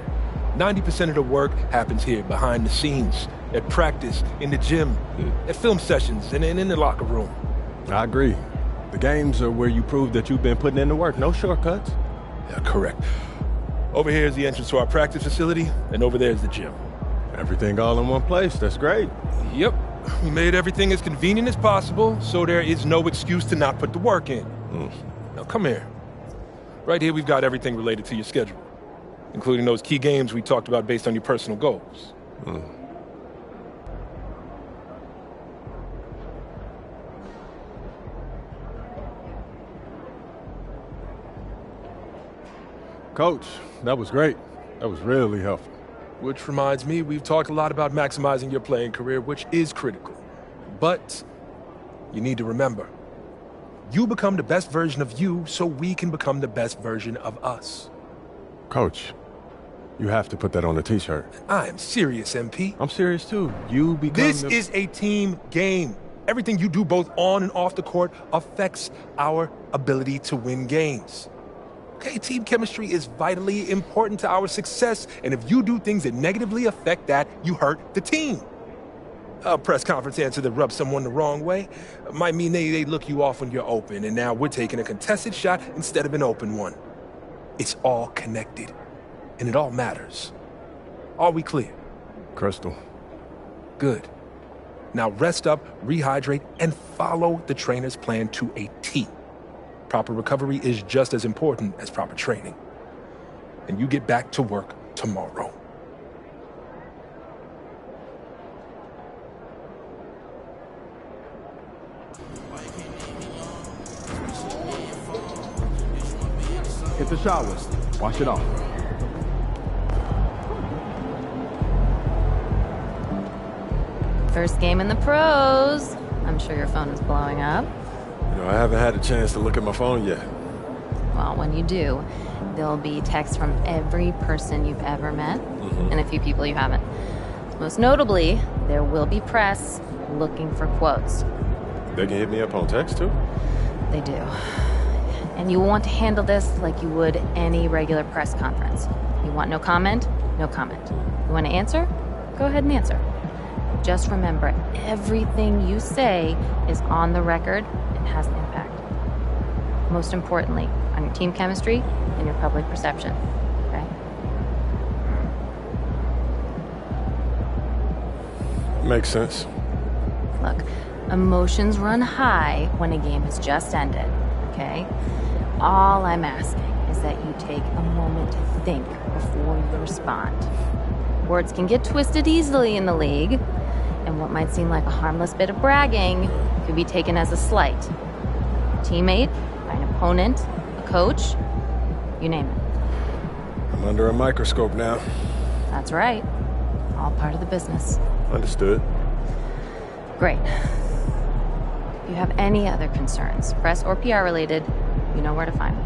[SPEAKER 11] 90% of the work happens here, behind the scenes, at practice, in the gym, at film sessions, and in the locker room.
[SPEAKER 9] I agree. The games are where you prove that you've been putting in the work. No shortcuts.
[SPEAKER 11] Yeah, correct. Over here is the entrance to our practice facility, and over there is the gym.
[SPEAKER 9] Everything all in one place. That's great.
[SPEAKER 11] Yep. We made everything as convenient as possible, so there is no excuse to not put the work in. Now, come here. Right here, we've got everything related to your schedule, including those key games we talked about based on your personal goals.
[SPEAKER 9] Coach, that was great. That was really helpful.
[SPEAKER 11] Which reminds me, we've talked a lot about maximizing your playing career, which is critical. But you need to remember, you become the best version of you so we can become the best version of us.
[SPEAKER 9] Coach, you have to put that on a t-shirt.
[SPEAKER 11] I am serious, MP.
[SPEAKER 9] I'm serious too. You become
[SPEAKER 11] This is a team game. Everything you do both on and off the court affects our ability to win games. Okay, team chemistry is vitally important to our success, and if you do things that negatively affect that, you hurt the team. A press conference answer that rubs someone the wrong way might mean they look you off when you're open, and now we're taking a contested shot instead of an open one. It's all connected, and it all matters. Are we clear?
[SPEAKER 9] Crystal.
[SPEAKER 11] Good. Now rest up, rehydrate, and follow the trainer's plan to a T. Proper recovery is just as important as proper training. And you get back to work tomorrow.
[SPEAKER 7] Hit the shower. Wash it off.
[SPEAKER 12] First game in the pros. I'm sure your phone is blowing up.
[SPEAKER 9] You know, I haven't had a chance to look at my phone yet.
[SPEAKER 12] Well, when you do, there'll be texts from every person you've ever met and a few people you haven't. Most notably, there will be press looking for quotes.
[SPEAKER 9] They can hit me up on text, too?
[SPEAKER 12] They do. And you want to handle this like you would any regular press conference. You want no comment? No comment. You want to answer? Go ahead and answer. Just remember, everything you say is on the record and has an impact. Most importantly, on your team chemistry and your public perception, okay?
[SPEAKER 9] Makes sense.
[SPEAKER 12] Look, emotions run high when a game has just ended, okay? All I'm asking is that you take a moment to think before you respond. Words can get twisted easily in the league, and what might seem like a harmless bit of bragging could be taken as a slight. A teammate, by an opponent, a coach, you name it.
[SPEAKER 9] I'm under a microscope now.
[SPEAKER 12] That's right. All part of the business.
[SPEAKER 9] Understood.
[SPEAKER 12] Great. If you have any other concerns, press or PR related, you know where to find me.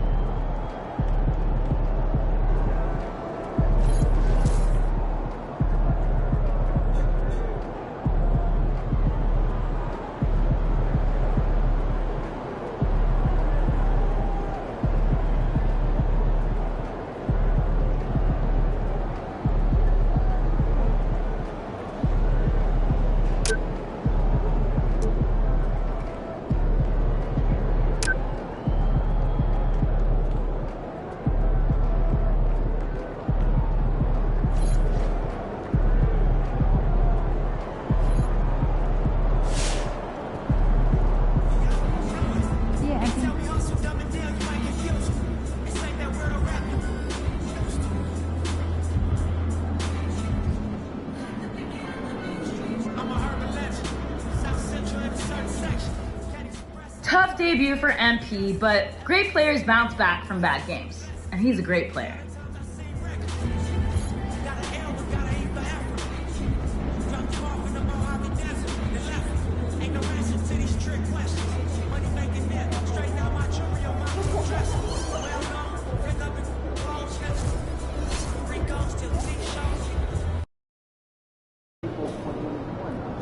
[SPEAKER 13] Tough debut for MP, but great players bounce back from bad games. And he's a great player.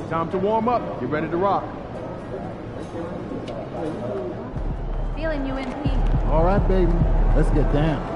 [SPEAKER 7] Time to warm up. Get ready to rock.
[SPEAKER 12] Feeling you, MP.
[SPEAKER 14] All right, baby. Let's get down.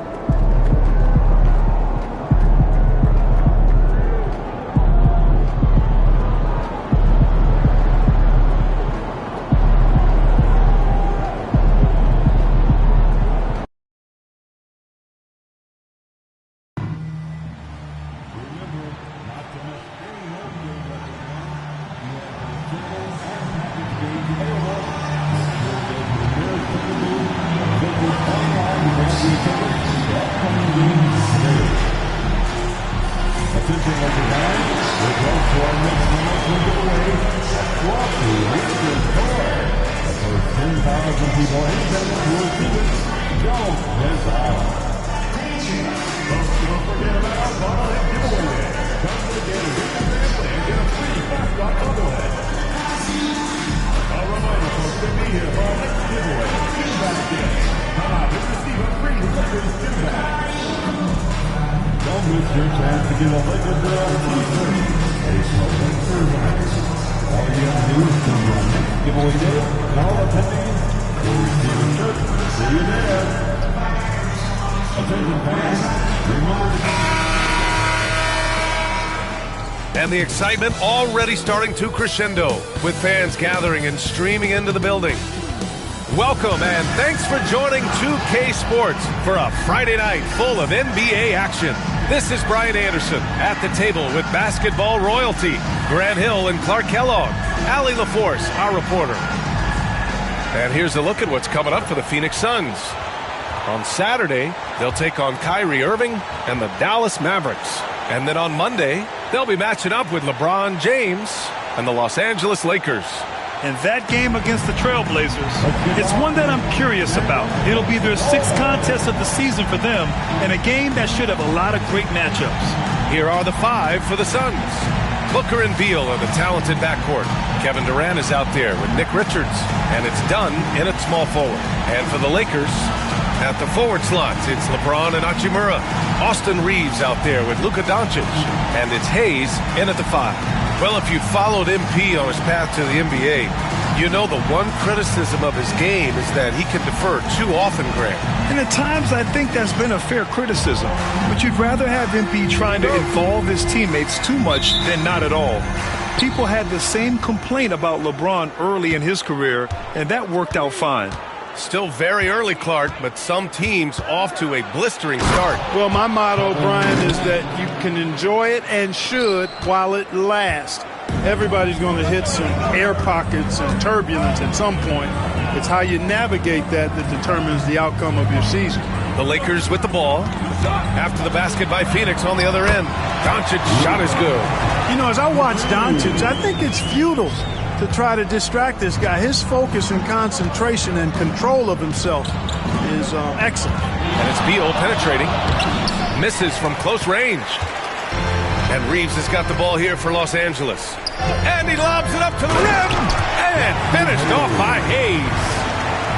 [SPEAKER 15] And the excitement already starting to crescendo with fans gathering and streaming into the building. Welcome and thanks for joining 2K Sports for a Friday night full of NBA action. This is Brian Anderson at the table with basketball royalty, Grant Hill and Clark Kellogg, Allie LaForce, our reporter. And here's a look at what's coming up for the Phoenix Suns. On Saturday, they'll take on Kyrie Irving and the Dallas Mavericks. And then on Monday, they'll be matching up with LeBron James and the Los Angeles Lakers.
[SPEAKER 16] And that game against the Trailblazers, it's one that I'm curious about. It'll be their 6th contest of the season for them, and a game that should have a lot of great matchups.
[SPEAKER 15] Here are the 5 for the Suns. Booker and Beal are the talented backcourt. Kevin Durant is out there with Nick Richards, and it's done in at small forward. And for the Lakers, at the forward slots, it's LeBron and Hachimura. Austin Reeves out there with Luka Doncic, and it's Hayes in at the 5. Well, if you followed MP on his path to the NBA, you know the one criticism of his game is that he can defer too often, Grant.
[SPEAKER 16] And at times I think that's been a fair criticism, but you'd rather have MP trying to involve his teammates too much than not at all. People had the same complaint about LeBron early in his career, and that worked out fine.
[SPEAKER 15] Still very early, Clark, but some teams off to a blistering start.
[SPEAKER 17] Well, my motto, Brian, is that you can enjoy it and should while it lasts. Everybody's going to hit some air pockets and turbulence at some point. It's how you navigate that determines the outcome of your season.
[SPEAKER 15] The Lakers with the ball. After the basket by Phoenix on the other end. Doncic shot is good.
[SPEAKER 17] You know, as I watch Doncic, I think it's futile to try to distract this guy. His focus and concentration and control of himself is excellent.
[SPEAKER 15] And it's Beal penetrating. Misses from close range. And Reeves has got the ball here for Los Angeles. And he lobs it up to the rim. And finished off by Hayes.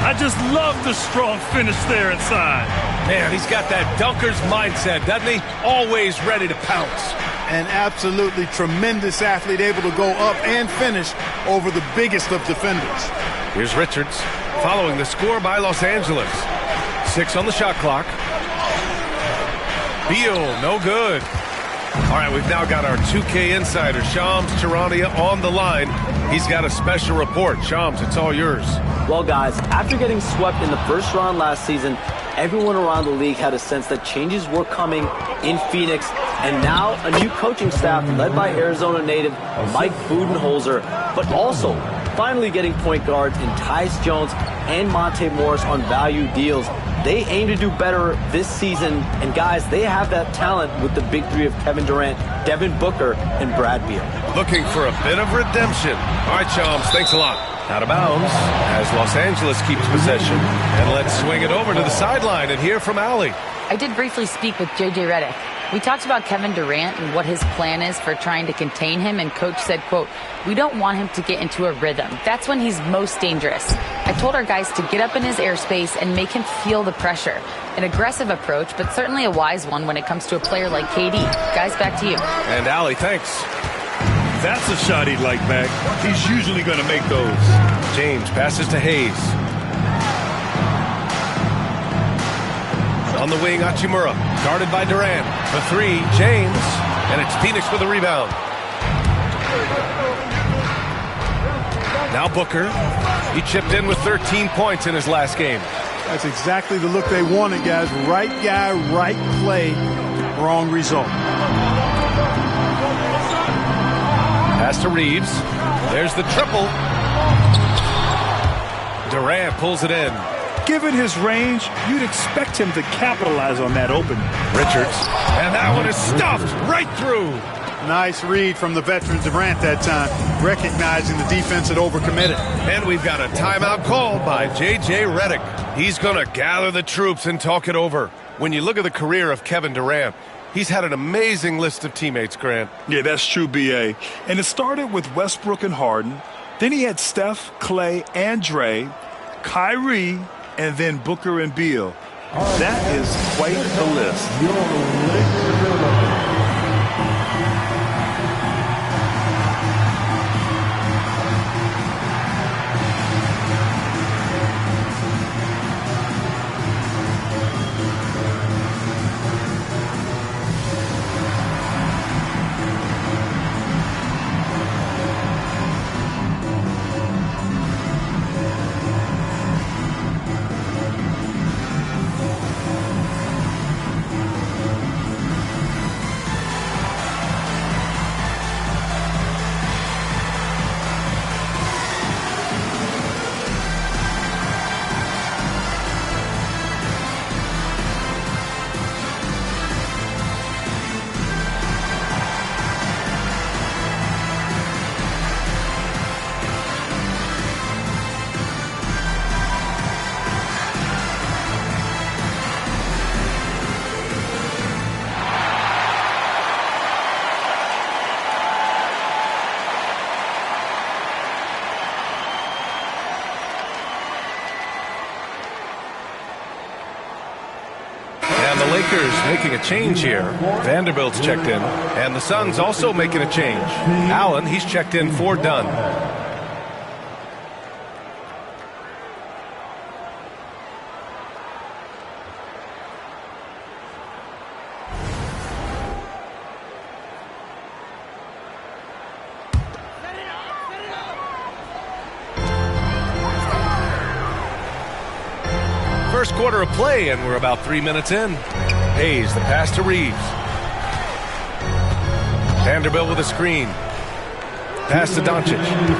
[SPEAKER 16] I just love the strong finish there inside.
[SPEAKER 15] Man, he's got that dunker's mindset, doesn't he? Always ready to pounce.
[SPEAKER 17] An absolutely tremendous athlete, able to go up and finish over the biggest of defenders.
[SPEAKER 15] Here's Richards following the score by Los Angeles. 6 on the shot clock. Beal, no good. All right, we've now got our 2K insider, Shams Charania, on the line. He's got a special report. Shams, it's all yours.
[SPEAKER 8] Well, guys, after getting swept in the first round last season, everyone around the league had a sense that changes were coming in Phoenix. And now a new coaching staff led by Arizona native Mike Budenholzer, but also finally getting point guards in Tyus Jones and Monte Morris on value deals. They aim to do better this season, and guys, they have that talent with the big 3 of Kevin Durant, Devin Booker, and Brad Beal.
[SPEAKER 15] Looking for a bit of redemption. All right, Shams, thanks a lot. Out of bounds as Los Angeles keeps possession. And let's swing it over to the sideline and hear from Allie.
[SPEAKER 18] I did briefly speak with J.J. Redick. We talked about Kevin Durant and what his plan is for trying to contain him, and Coach said, quote, "We don't want him to get into a rhythm. That's when he's most dangerous. I told our guys to get up in his airspace and make him feel the pressure. An aggressive approach, but certainly a wise one when it comes to a player like KD. Guys, back to you."
[SPEAKER 15] And Allie, thanks.
[SPEAKER 16] That's a shot he'd like back. He's usually going to make those.
[SPEAKER 15] James passes to Hayes. On the wing, Hachimura, guarded by Durant. The 3, James, and it's Phoenix with a rebound. Now Booker. He chipped in with 13 points in his last game.
[SPEAKER 17] That's exactly the look they wanted, guys. Right guy, right play, wrong result.
[SPEAKER 15] Pass to Reeves. There's the triple. Durant pulls it in.
[SPEAKER 16] Given his range, you'd expect him to capitalize on that opening.
[SPEAKER 15] Richards, and that one is stuffed right through.
[SPEAKER 17] Nice read from the veteran Durant that time, recognizing the defense had overcommitted.
[SPEAKER 15] And we've got a timeout called by J.J. Redick. He's going to gather the troops and talk it over. When you look at the career of Kevin Durant, he's had an amazing list of teammates, Grant.
[SPEAKER 16] Yeah, that's true, B.A. And it started with Westbrook and Harden. Then he had Steph, Clay, and Dre, Kyrie, and then Booker and Beal. That is quite the list.
[SPEAKER 15] Lakers making a change here. Vanderbilt's checked in, and the Suns also making a change. Allen, he's checked in for Dunn. First quarter of play, and we're about 3 minutes in. Hayes, the pass to Reeves. Vanderbilt with a screen. Pass to Doncic.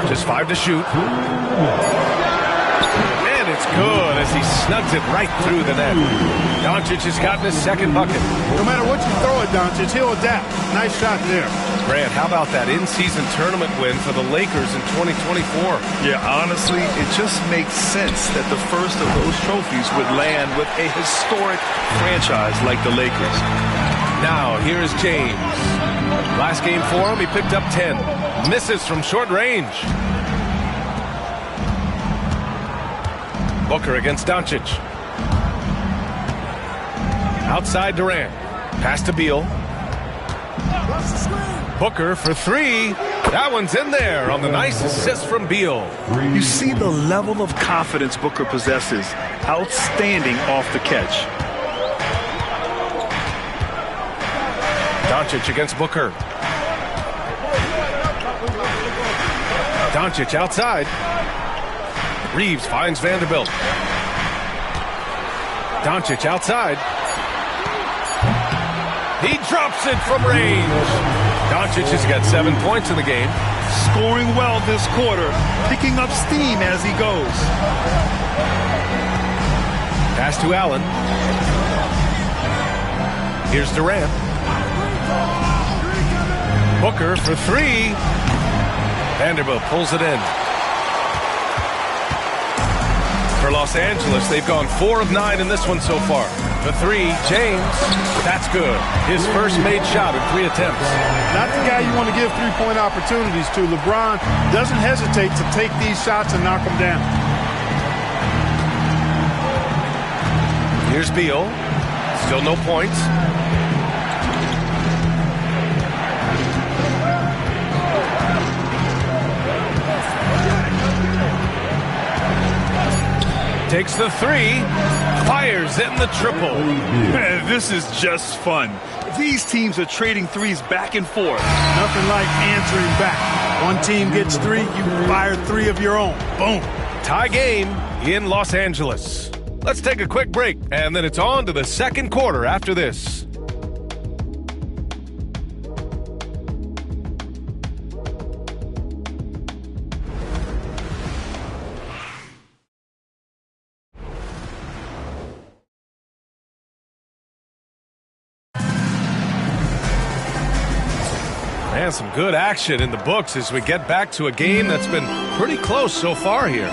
[SPEAKER 15] Just 5 to shoot. And it's good as he snugs it right through the net. Doncic has gotten his second bucket.
[SPEAKER 17] No matter what you throw at Doncic, he'll adapt. Nice shot there.
[SPEAKER 15] Grant, how about that in-season tournament win for the Lakers in 2024?
[SPEAKER 16] Yeah, honestly, it just makes sense that the first of those trophies would land with a historic franchise like the Lakers.
[SPEAKER 15] Now, here is James. Last game for him, he picked up 10. Misses from short range. Booker against Doncic. Outside Durant. Pass to Beal. Booker for 3. That one's in there on the nice assist from Beal.
[SPEAKER 16] You see the level of confidence Booker possesses. Outstanding off the catch.
[SPEAKER 15] Doncic against Booker. Doncic outside. Reeves finds Vanderbilt. Doncic outside. He drops it from range. Doncic has got 7 points in the game.
[SPEAKER 16] Scoring well this quarter, picking up steam as he goes.
[SPEAKER 15] Pass to Allen. Here's Durant. Booker for 3. Vanderbilt pulls it in. For Los Angeles, they've gone 4 of 9 in this one so far. The 3, James, that's good. His first made shot in 3 attempts.
[SPEAKER 17] Not the guy you want to give three-point opportunities to. LeBron doesn't hesitate to take these shots and knock them down.
[SPEAKER 15] Here's Beal. Still no points. Takes the 3, fires in the triple.
[SPEAKER 16] Man, this is just fun. These teams are trading threes back and forth.
[SPEAKER 17] Nothing like answering back. One team gets 3, you fire 3 of your own. Boom.
[SPEAKER 15] Tie game in Los Angeles. Let's take a quick break, and then it's on to the second quarter after this. And some good action in the books as we get back to a game that's been pretty close so far here.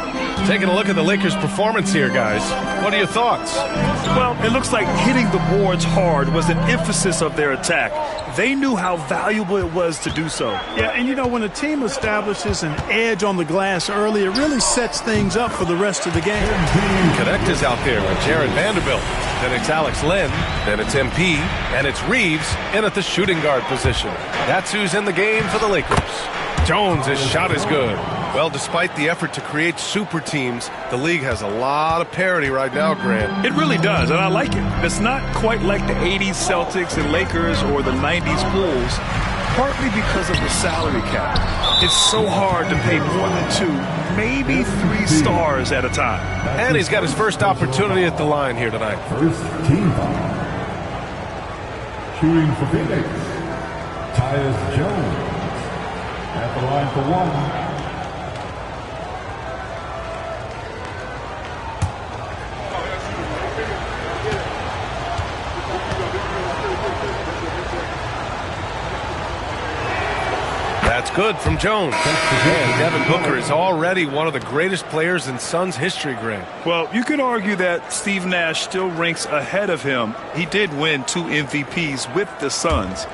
[SPEAKER 15] Taking a look at the Lakers' performance here, guys. What are your thoughts?
[SPEAKER 16] Well, it looks like hitting the boards hard was an emphasis of their attack. They knew how valuable it was to do so.
[SPEAKER 17] Yeah, and you know, when a team establishes an edge on the glass early, it really sets things up for the rest of the game.
[SPEAKER 15] Connect is out there with Jared Vanderbilt. Then it's Alex Len. Then it's MP. And it's Reeves in at the shooting guard position. That's who's in the game for the Lakers. Jones' his shot is good. Well, despite the effort to create super teams, the league has a lot of parity right now, Grant.
[SPEAKER 16] It really does, and I like it. It's not quite like the 80s Celtics and Lakers or the 90s Bulls, partly because of the salary cap. It's so hard to pay more than 2, maybe 3 stars at a time.
[SPEAKER 15] And he's got his first opportunity at the line here tonight.
[SPEAKER 7] First team foul. Shooting for Phoenix, Tyus Jones. At the line for 1.
[SPEAKER 15] That's good from Jones. And Devin Booker is already one of the greatest players in Suns history, Grant.
[SPEAKER 16] Well, you could argue that Steve Nash still ranks ahead of him. He did win 2 MVPs with the Suns.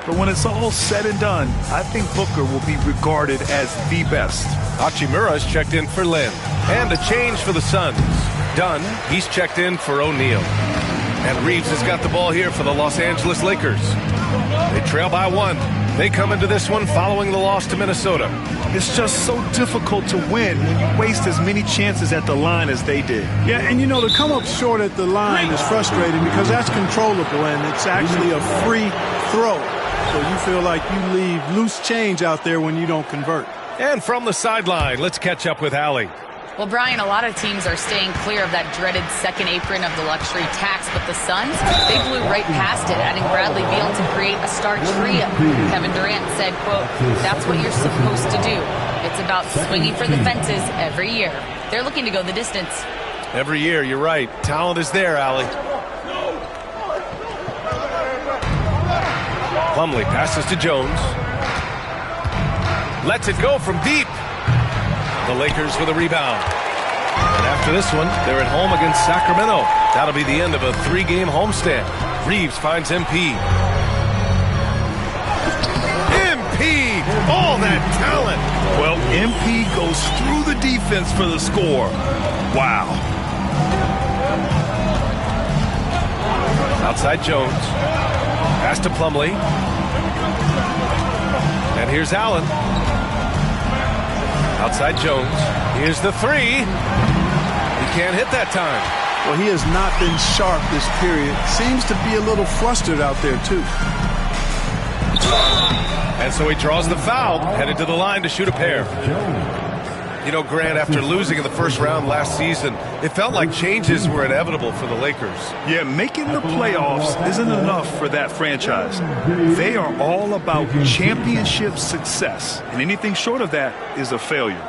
[SPEAKER 16] But when it's all said and done, I think Booker will be regarded as the best.
[SPEAKER 15] Hachimura's checked in for Lynn. And a change for the Suns. Dunn, he's checked in for O'Neal. And Reeves has got the ball here for the Los Angeles Lakers. They trail by 1. They come into this one following the loss to Minnesota.
[SPEAKER 16] It's just so difficult to win when you waste as many chances at the line as they did.
[SPEAKER 17] Yeah, and you know, to come up short at the line is frustrating because that's controllable and it's actually a free throw. So you feel like you leave loose change out there when you don't convert.
[SPEAKER 15] And from the sideline, let's catch up with Allie.
[SPEAKER 18] Well, Brian, a lot of teams are staying clear of that dreaded second apron of the luxury tax, but the Suns, they blew right past it, adding Bradley Beal to create a star trio. Kevin Durant said, quote, "That's what you're supposed to do. It's about swinging for the fences every year." They're looking to go the distance.
[SPEAKER 15] Every year, you're right. Talent is there, Allie. Plumlee passes to Jones. Lets it go from deep. The Lakers with a rebound. And after this one, they're at home against Sacramento. That'll be the end of a 3-game homestand. Reeves finds MP. MP! All that talent!
[SPEAKER 16] Well, MP goes through the defense for the score. Wow.
[SPEAKER 15] Outside Jones. Pass to Plumlee. And here's Allen. Outside Jones. Here's the 3. He can't hit that time.
[SPEAKER 17] Well, he has not been sharp this period. Seems to be a little flustered out there, too.
[SPEAKER 15] And so he draws the foul, headed to the line to shoot a pair. You know, Grant, after losing in the first round last season, it felt like changes were inevitable for the Lakers.
[SPEAKER 16] Yeah, making the playoffs isn't enough for that franchise. They are all about championship success, and anything short of that is a failure.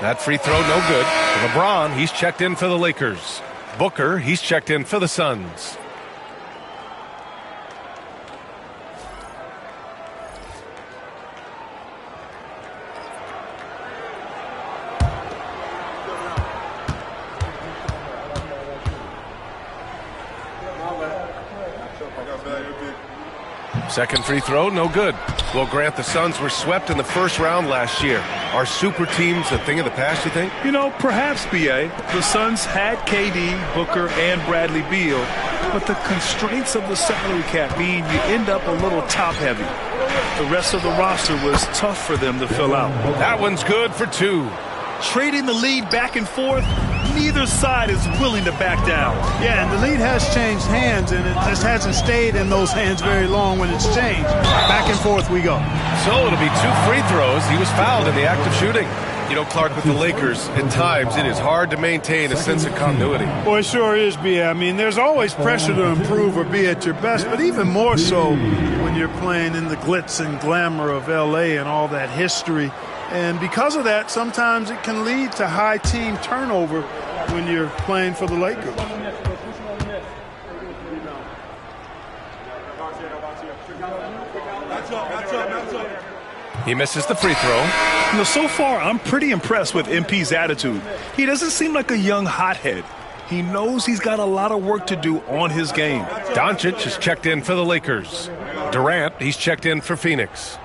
[SPEAKER 15] That free throw no good. LeBron, he's checked in for the Lakers. Booker, he's checked in for the Suns. Second free throw, no good. Well, Grant, the Suns were swept in the first round last year. Are super teams a thing of the past, you think?
[SPEAKER 16] You know, perhaps, B.A. The Suns had KD, Booker, and Bradley Beal, but the constraints of the salary cap mean you end up a little top-heavy. The rest of the roster was tough for them to fill out.
[SPEAKER 15] That one's good for 2.
[SPEAKER 16] Trading the lead back and forth, neither side is willing to back down.
[SPEAKER 17] Yeah, and the lead has changed hands, and it just hasn't stayed in those hands very long when it's changed. Back and forth we go.
[SPEAKER 15] So it'll be 2 free throws. He was fouled in the act of shooting. You know, Clark, with the Lakers, at times it is hard to maintain a sense of continuity.
[SPEAKER 17] Well, it sure is, B.A. I mean, there's always pressure to improve or be at your best, but even more so when you're playing in the glitz and glamour of L.A. and all that history. And because of that, sometimes it can lead to high team turnover when you're playing for the Lakers.
[SPEAKER 15] He misses the free throw.
[SPEAKER 16] You know, so far, I'm pretty impressed with MP's attitude. He doesn't seem like a young hothead. He knows he's got a lot of work to do on his game.
[SPEAKER 15] Doncic has checked in for the Lakers. Durant, he's checked in for Phoenix.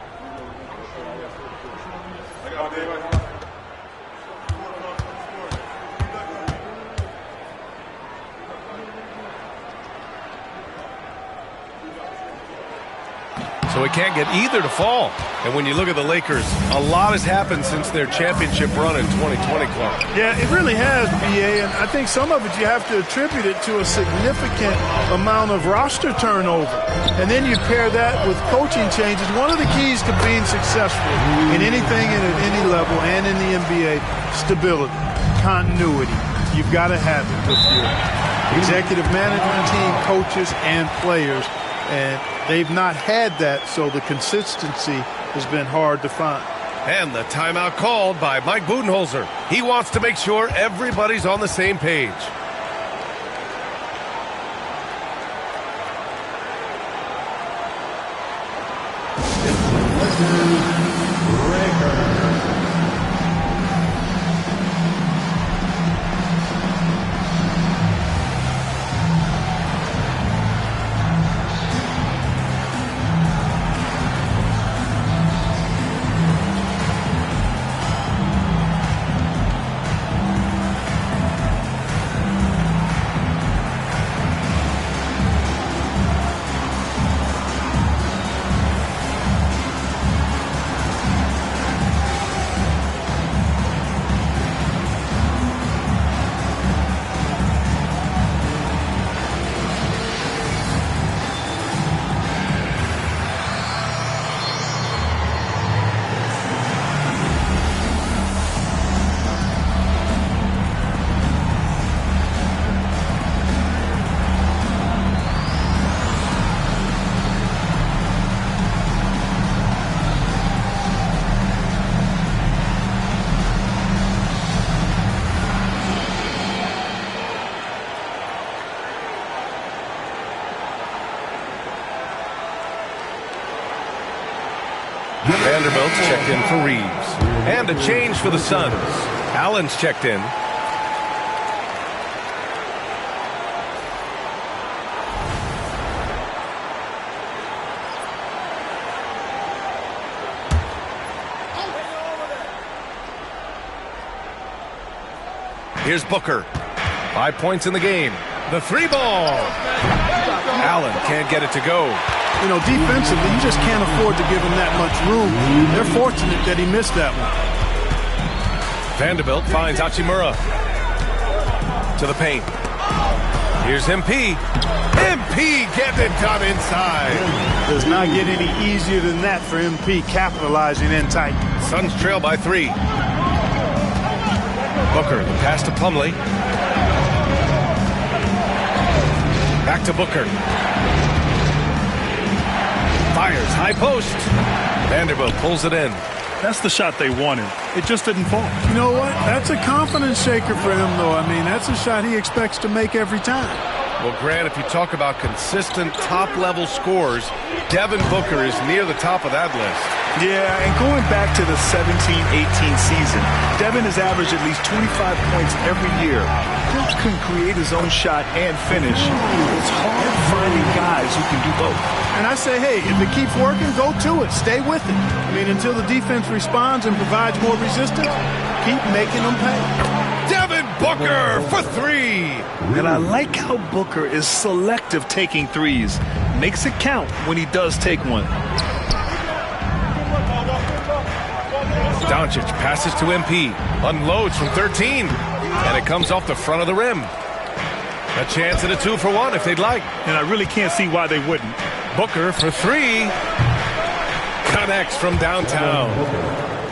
[SPEAKER 15] So he can't get either to fall. And when you look at the Lakers, a lot has happened since their championship run in 2020, Clark.
[SPEAKER 17] Yeah, it really has, B.A., and I think some of it you have to attribute it to a significant amount of roster turnover. And then you pair that with coaching changes. One of the keys to being successful in anything and at any level and in the NBA, stability, continuity. You've got to have it with your executive management team, coaches, and players. And they've not had that, so the consistency has been hard to find.
[SPEAKER 15] And the timeout called by Mike Budenholzer. He wants to make sure everybody's on the same page. Vanderbilt's checked in for Reeves. And a change for the Suns. Allen's checked in. Here's Booker. 5 points in the game. The 3-ball. Allen can't get it to go.
[SPEAKER 17] You know, defensively, you just can't afford to give him that much room. They're fortunate that he missed that one.
[SPEAKER 15] Vanderbilt finds Hachimura. To the paint. Here's MP. MP getting it done inside.
[SPEAKER 17] Does not get any easier than that for MP capitalizing in tight.
[SPEAKER 15] Suns trail by 3. Booker, the pass to Plumlee. Back to Booker. Fires, high post. Vanderbilt pulls it in.
[SPEAKER 16] That's the shot they wanted. It just didn't fall.
[SPEAKER 17] You know what? That's a confidence shaker for him, though. I mean, that's a shot he expects to make every time.
[SPEAKER 15] Well, Grant, if you talk about consistent top-level scores, Devin Booker is near the top of that list.
[SPEAKER 16] Yeah, and going back to the 17-18 season, Devin has averaged at least 25 points every year. He can create his own shot and finish. It's hard finding guys who can do both.
[SPEAKER 17] And I say, hey, if it keeps working, go to it. Stay with it. I mean, until the defense responds and provides more resistance, keep making them pay.
[SPEAKER 15] Devin Booker for 3.
[SPEAKER 16] And I like how Booker is selective taking threes. Makes it count when he does take one.
[SPEAKER 15] Doncic passes to MP. Unloads from 13. And it comes off the front of the rim. A chance at a 2-for-1 if they'd like.
[SPEAKER 16] And I really can't see why they wouldn't.
[SPEAKER 15] Booker for 3. Connects from downtown.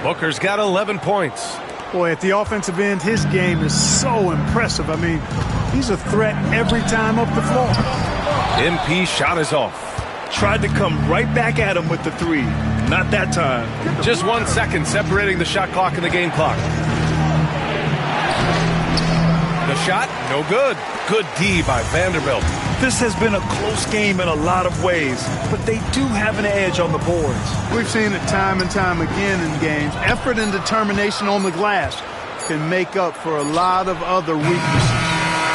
[SPEAKER 15] Booker's got 11 points.
[SPEAKER 17] Boy, at the offensive end, his game is so impressive. I mean, he's a threat every time up the floor.
[SPEAKER 15] MP shot is off.
[SPEAKER 16] Tried to come right back at him with the 3. Not that time.
[SPEAKER 15] Just 1 second separating the shot clock and the game clock. The shot, no good. Good D by Vanderbilt.
[SPEAKER 16] This has been a close game in a lot of ways, but they do have an edge on the boards.
[SPEAKER 17] We've seen it time and time again in games. Effort and determination on the glass can make up for a lot of other weaknesses.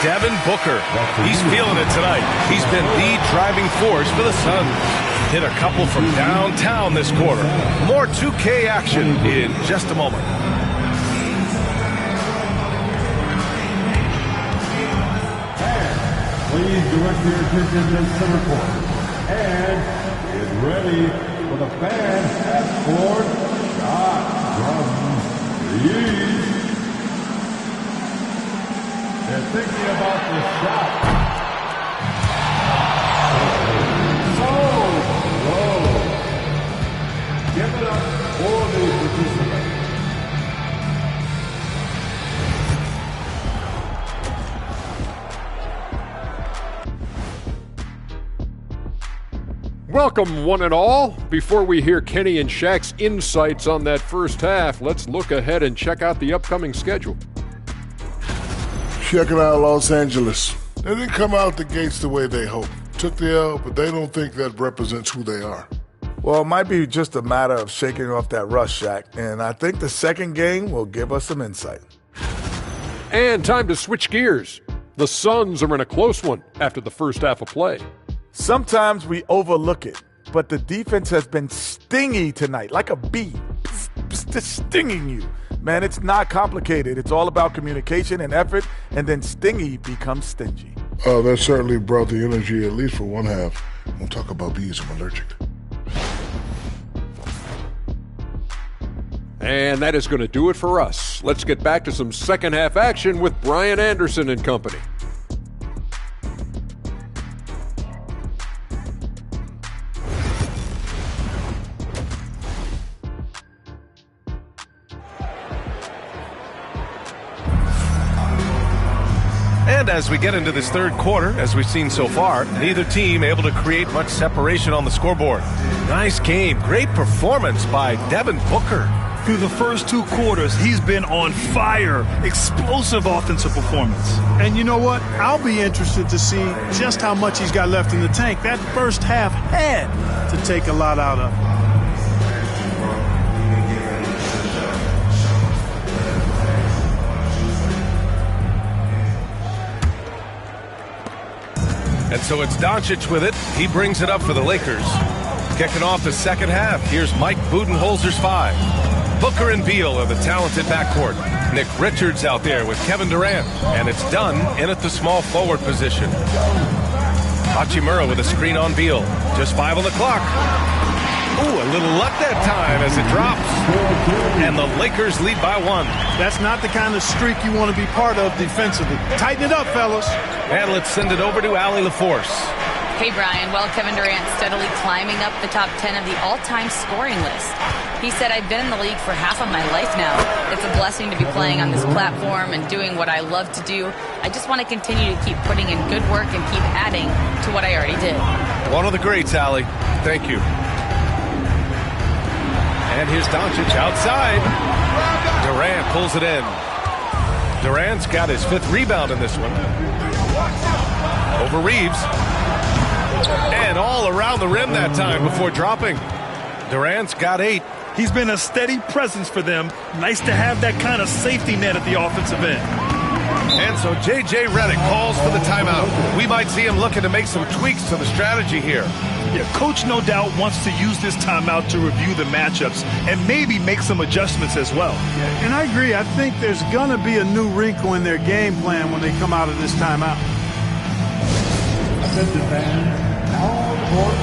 [SPEAKER 15] Devin Booker, he's feeling it tonight. He's been the driving force for the Suns. Hit a couple from downtown this quarter. More 2K action in just a moment.
[SPEAKER 7] Please direct your attention to center court. And get ready for the fan half-court shot from Reeves. They're thinking about the shot. So low. Give it up for the participant.
[SPEAKER 9] Welcome, one and all. Before we hear Kenny and Shaq's insights on that first half, let's look ahead and check out the upcoming schedule.
[SPEAKER 10] Checking out Los Angeles. They didn't come out the gates the way they hoped. Took the L, but they don't think that represents who they are.
[SPEAKER 19] Well, it might be just a matter of shaking off that rust, Shaq, and I think the second game will give us some insight.
[SPEAKER 9] And time to switch gears. The Suns are in a close one after the first half of play.
[SPEAKER 19] Sometimes we overlook it, but the defense has been stingy tonight, like a bee, just stinging you. Man, it's not complicated. It's all about communication and effort, and then stingy becomes stingy.
[SPEAKER 10] That certainly brought the energy, at least for one half. Don't talk about bees, I'm allergic.
[SPEAKER 9] And that is going to do it for us. Let's get back to some second half action with Brian Anderson and company.
[SPEAKER 15] And as we get into this third quarter, as we've seen so far, neither team able to create much separation on the scoreboard. Nice game. Great performance by Devin Booker.
[SPEAKER 16] Through the first 2 quarters, he's been on fire. Explosive offensive performance.
[SPEAKER 17] And you know what? I'll be interested to see just how much he's got left in the tank. That first half had to take a lot out of him.
[SPEAKER 15] And so it's Doncic with it. He brings it up for the Lakers. Kicking off the second half, here's Mike Budenholzer's 5. Booker and Beal are the talented backcourt. Nick Richards out there with Kevin Durant. And it's Dunn in at the small forward position. Hachimura with a screen on Beal. Just 5 on the clock. Ooh, a little luck that time as it drops. And the Lakers lead by 1.
[SPEAKER 17] That's not the kind of streak you want to be part of defensively. Tighten it up, fellas.
[SPEAKER 15] And let's send it over to Allie LaForce.
[SPEAKER 18] Hey, Brian. Well, Kevin Durant steadily climbing up the top 10 of the all-time scoring list. He said, I've been in the league for half of my life now. It's a blessing to be playing on this platform and doing what I love to do. I just want to continue to keep putting in good work and keep adding to what I already did.
[SPEAKER 15] One of the greats, Allie. Thank you. And here's Doncic outside. Durant pulls it in. Durant's got his 5th rebound in this one. Over Reeves. And all around the rim that time before dropping. Durant's got 8.
[SPEAKER 16] He's been a steady presence for them. Nice to have that kind of safety net at the offensive end.
[SPEAKER 15] And so J.J. Redick calls for the timeout. We might see him looking to make some tweaks to the strategy here.
[SPEAKER 16] Yeah, Coach no doubt wants to use this timeout to review the matchups and maybe make some adjustments as well.
[SPEAKER 17] Yeah, and I agree. I think there's going to be a new wrinkle in their game plan when they come out of this timeout.
[SPEAKER 7] Attention fans, now on the court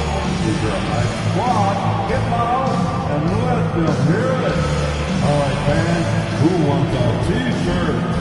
[SPEAKER 7] is your high squad. Get loud and let them hear it. All right, fans, who wants a T-shirt?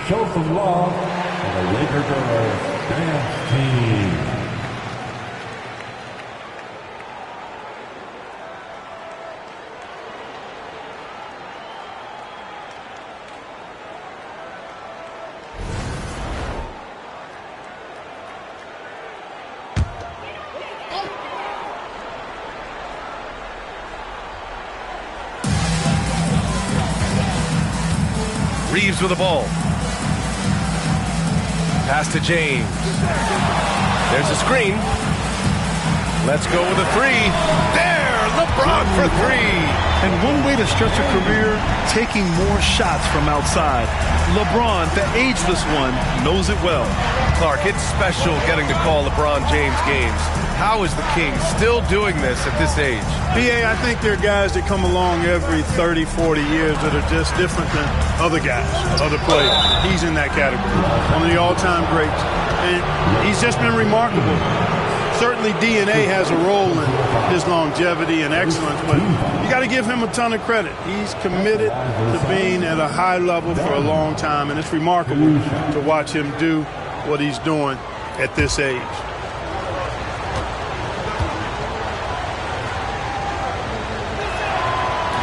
[SPEAKER 7] Show some love for the Laker Girls Dance Team.
[SPEAKER 15] Reeves with the ball. Pass to James. There's a screen. Let's go with a 3. There, LeBron for 3.
[SPEAKER 16] And one way to stretch a career, taking more shots from outside. LeBron, the ageless one, knows it well.
[SPEAKER 15] Clark, it's special getting to call LeBron James games. How is the King still doing this at this age?
[SPEAKER 17] B.A., I think there are guys that come along every 30, 40 years that are just different than other guys, other players. He's in that category, one of the all-time greats. And he's just been remarkable. Certainly DNA has a role in his longevity and excellence, but you got to give him a ton of credit. He's committed to being at a high level for a long time, and it's remarkable to watch him do what he's doing at this age.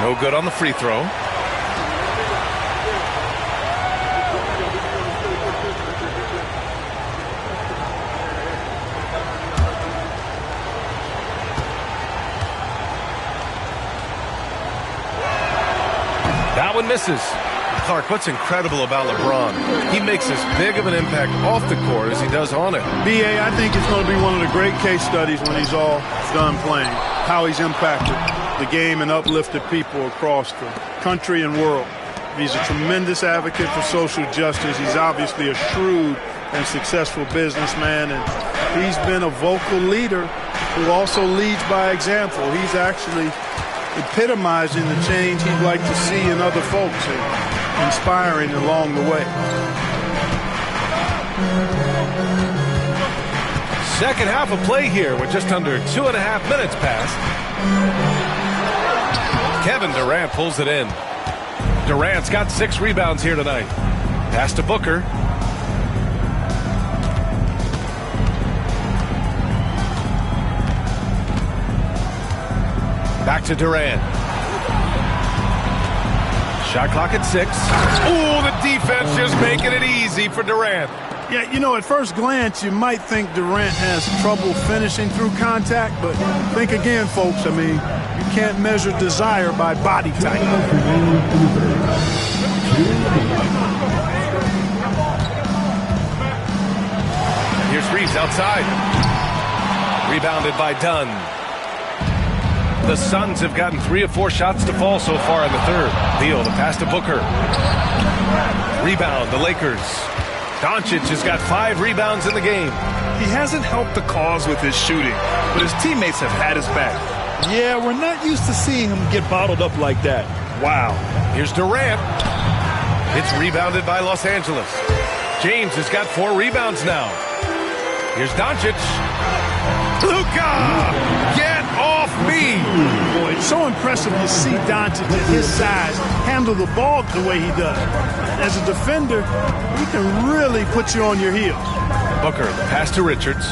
[SPEAKER 15] No good on the free throw. That one misses. Clark, what's incredible about LeBron? He makes as big of an impact off the court as he does on it.
[SPEAKER 17] B.A., I think it's going to be one of the great case studies when he's all done playing, how he's impacted the game and uplifted people across the country and world. He's a tremendous advocate for social justice. He's obviously a shrewd and successful businessman, and he's been a vocal leader who also leads by example. He's actually epitomizing the change he'd like to see in other folks. And inspiring along the way.
[SPEAKER 15] Second half of play here with just under 2.5 minutes passed. Kevin Durant pulls it in. Durant's got 6 rebounds here tonight. Pass to Booker. Back to Durant. Shot clock at 6. Oh, the defense just making it easy for Durant.
[SPEAKER 17] Yeah, you know, at first glance, you might think Durant has trouble finishing through contact, but think again, folks. I mean, you can't measure desire by body type.
[SPEAKER 15] Here's Reeves outside. Rebounded by Dunn. The Suns have gotten 3 or 4 shots to fall so far in the third. Beal, the pass to Booker. Rebound, the Lakers. Doncic has got 5 rebounds in the game.
[SPEAKER 16] He hasn't helped the cause with his shooting, but his teammates have had his back. Yeah, we're not used to seeing him get bottled up like that. Wow.
[SPEAKER 15] Here's Durant. It's rebounded by Los Angeles. James has got 4 rebounds now. Here's Doncic. Luka! Get off me!
[SPEAKER 17] Boy, it's so impressive to see Doncic at his size handle the ball the way he does. As a defender, he can really put you on your heels.
[SPEAKER 15] Booker, the pass to Richards.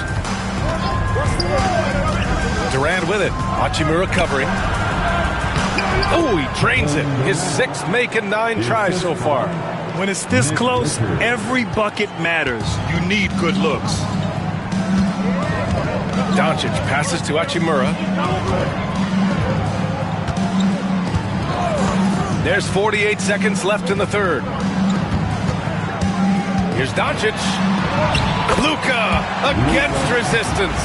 [SPEAKER 15] Durant with it. Hachimura covering. Oh, he drains it. His 6th make and 9 tries so far.
[SPEAKER 16] When it's this close, every bucket matters. You need good looks.
[SPEAKER 15] Doncic passes to Hachimura. There's 48 seconds left in the third. Here's Doncic. Luka against resistance.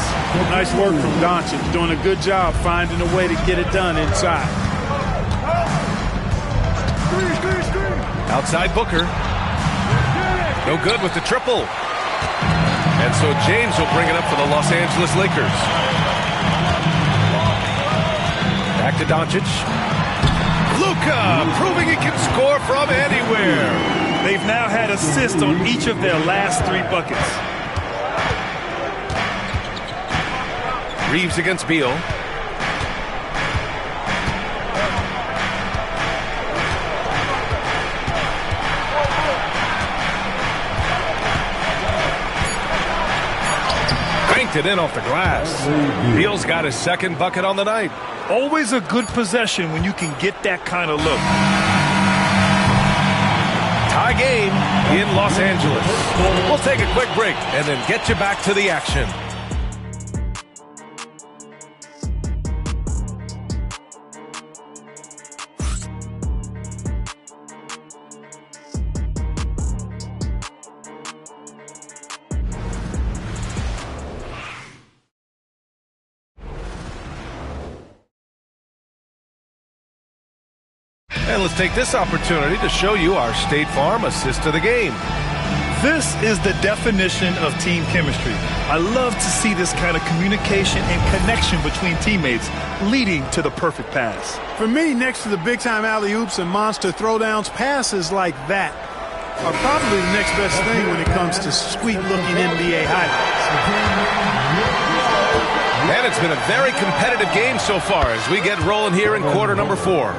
[SPEAKER 17] Nice work from Doncic. Doing a good job finding a way to get it done inside.
[SPEAKER 15] Outside Booker. No good with the triple. And so James will bring it up for the Los Angeles Lakers. Back to Doncic. Luka proving he can score from anywhere.
[SPEAKER 16] They've now had assists on each of their last 3 buckets.
[SPEAKER 15] Reeves against Beal. It in off the glass. Beal's got his 2nd bucket on the night.
[SPEAKER 16] Always a good possession when you can get that kind of look.
[SPEAKER 15] Tie game in Los Angeles. We'll take a quick break and then get you back to the action. And let's take this opportunity to show you our State Farm assist to the game.
[SPEAKER 16] This is the definition of team chemistry. I love to see this kind of communication and connection between teammates leading to the perfect pass.
[SPEAKER 17] For me, next to the big-time alley-oops and monster throwdowns, passes like that are probably the next best thing when it comes to sweet-looking NBA highlights.
[SPEAKER 15] And it's been a very competitive game so far as we get rolling here in quarter number 4.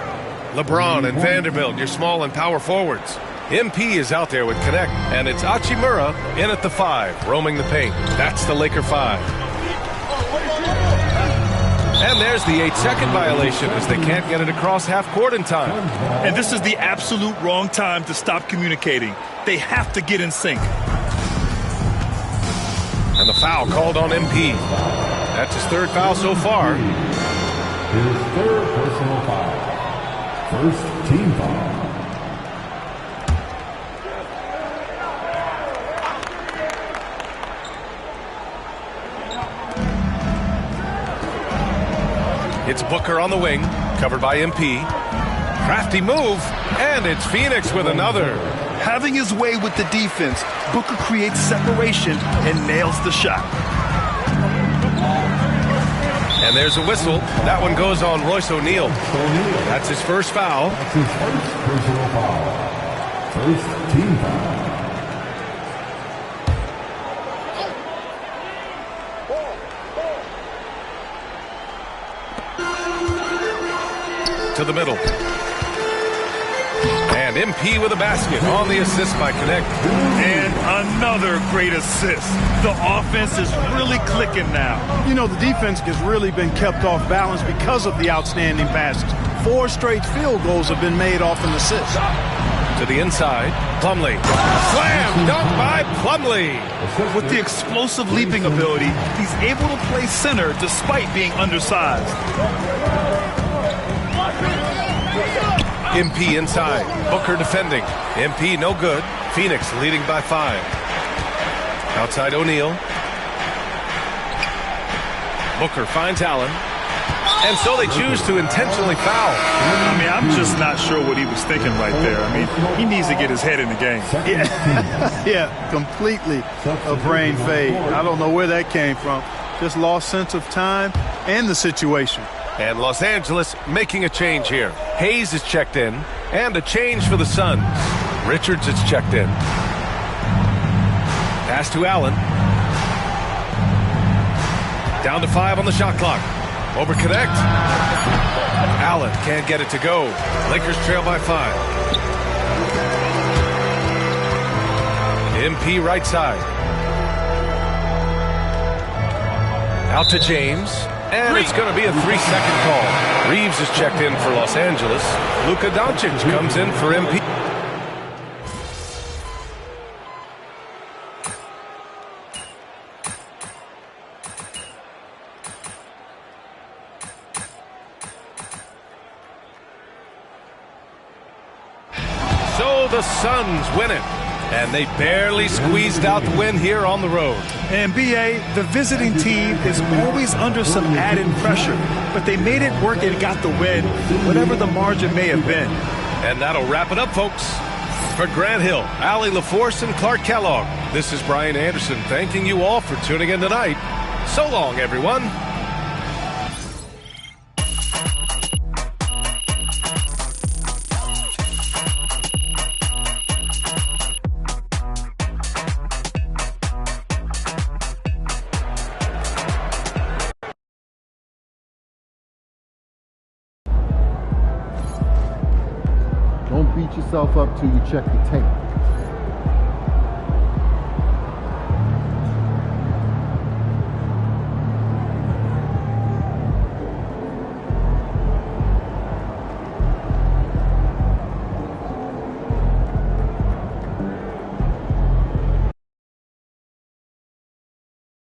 [SPEAKER 15] LeBron and Vanderbilt, your small and power forwards. MP is out there with Connect, and it's Hachimura in at the 5, roaming the paint. That's the Laker 5. And there's the 8-second violation as they can't get it across half court in time.
[SPEAKER 16] And this is the absolute wrong time to stop communicating. They have to get in sync.
[SPEAKER 15] And the foul called on MP. That's his 3rd foul so far.
[SPEAKER 7] His 3rd personal foul. First team foul.
[SPEAKER 15] It's Booker on the wing, covered by MP. Crafty move, and it's Phoenix with another.
[SPEAKER 16] Having his way with the defense, Booker creates separation and nails the shot.
[SPEAKER 15] And there's a whistle. That one goes on Royce O'Neal. That's his 1st foul.
[SPEAKER 7] That's his 1st personal foul. First team foul.
[SPEAKER 15] To the middle. And MP with a basket on the assist by Connect.
[SPEAKER 16] And another great assist. The offense is really clicking now.
[SPEAKER 17] You know, the defense has really been kept off balance because of the outstanding passes. 4 straight field goals have been made off an assist.
[SPEAKER 15] To the inside, Plumlee. Slam dunk by Plumlee.
[SPEAKER 16] With the explosive leaping ability, he's able to play center despite being undersized.
[SPEAKER 15] MP inside. Booker defending. MP no good. Phoenix leading by 5. Outside O'Neal. Booker finds Allen. And so they choose to intentionally foul.
[SPEAKER 16] I mean, I'm just not sure what he was thinking right there. I mean, he needs to get his head in the game.
[SPEAKER 17] Yeah, completely a brain fade. I don't know where that came from. Just lost sense of time and the situation.
[SPEAKER 15] And Los Angeles making a change here. Hayes is checked in, and a change for the Suns. Richards is checked in. Pass to Allen. Down to 5 on the shot clock. Over Connect. Allen can't get it to go. Lakers trail by 5. MP right side. Out to James. And it's going to be a 3-second call. Reeves is checked in for Los Angeles. Luka Doncic comes in for MP. So the Suns win it. And they barely squeezed out the win here on the road.
[SPEAKER 16] And B.A., the visiting team is always under some added pressure, but they made it work and got the win, whatever the margin may have been.
[SPEAKER 15] And that'll wrap it up, folks. For Grant Hill, Allie LaForce, and Clark Kellogg, this is Brian Anderson thanking you all for tuning in tonight. So long, everyone.
[SPEAKER 14] Don't beat yourself up till you check the tape.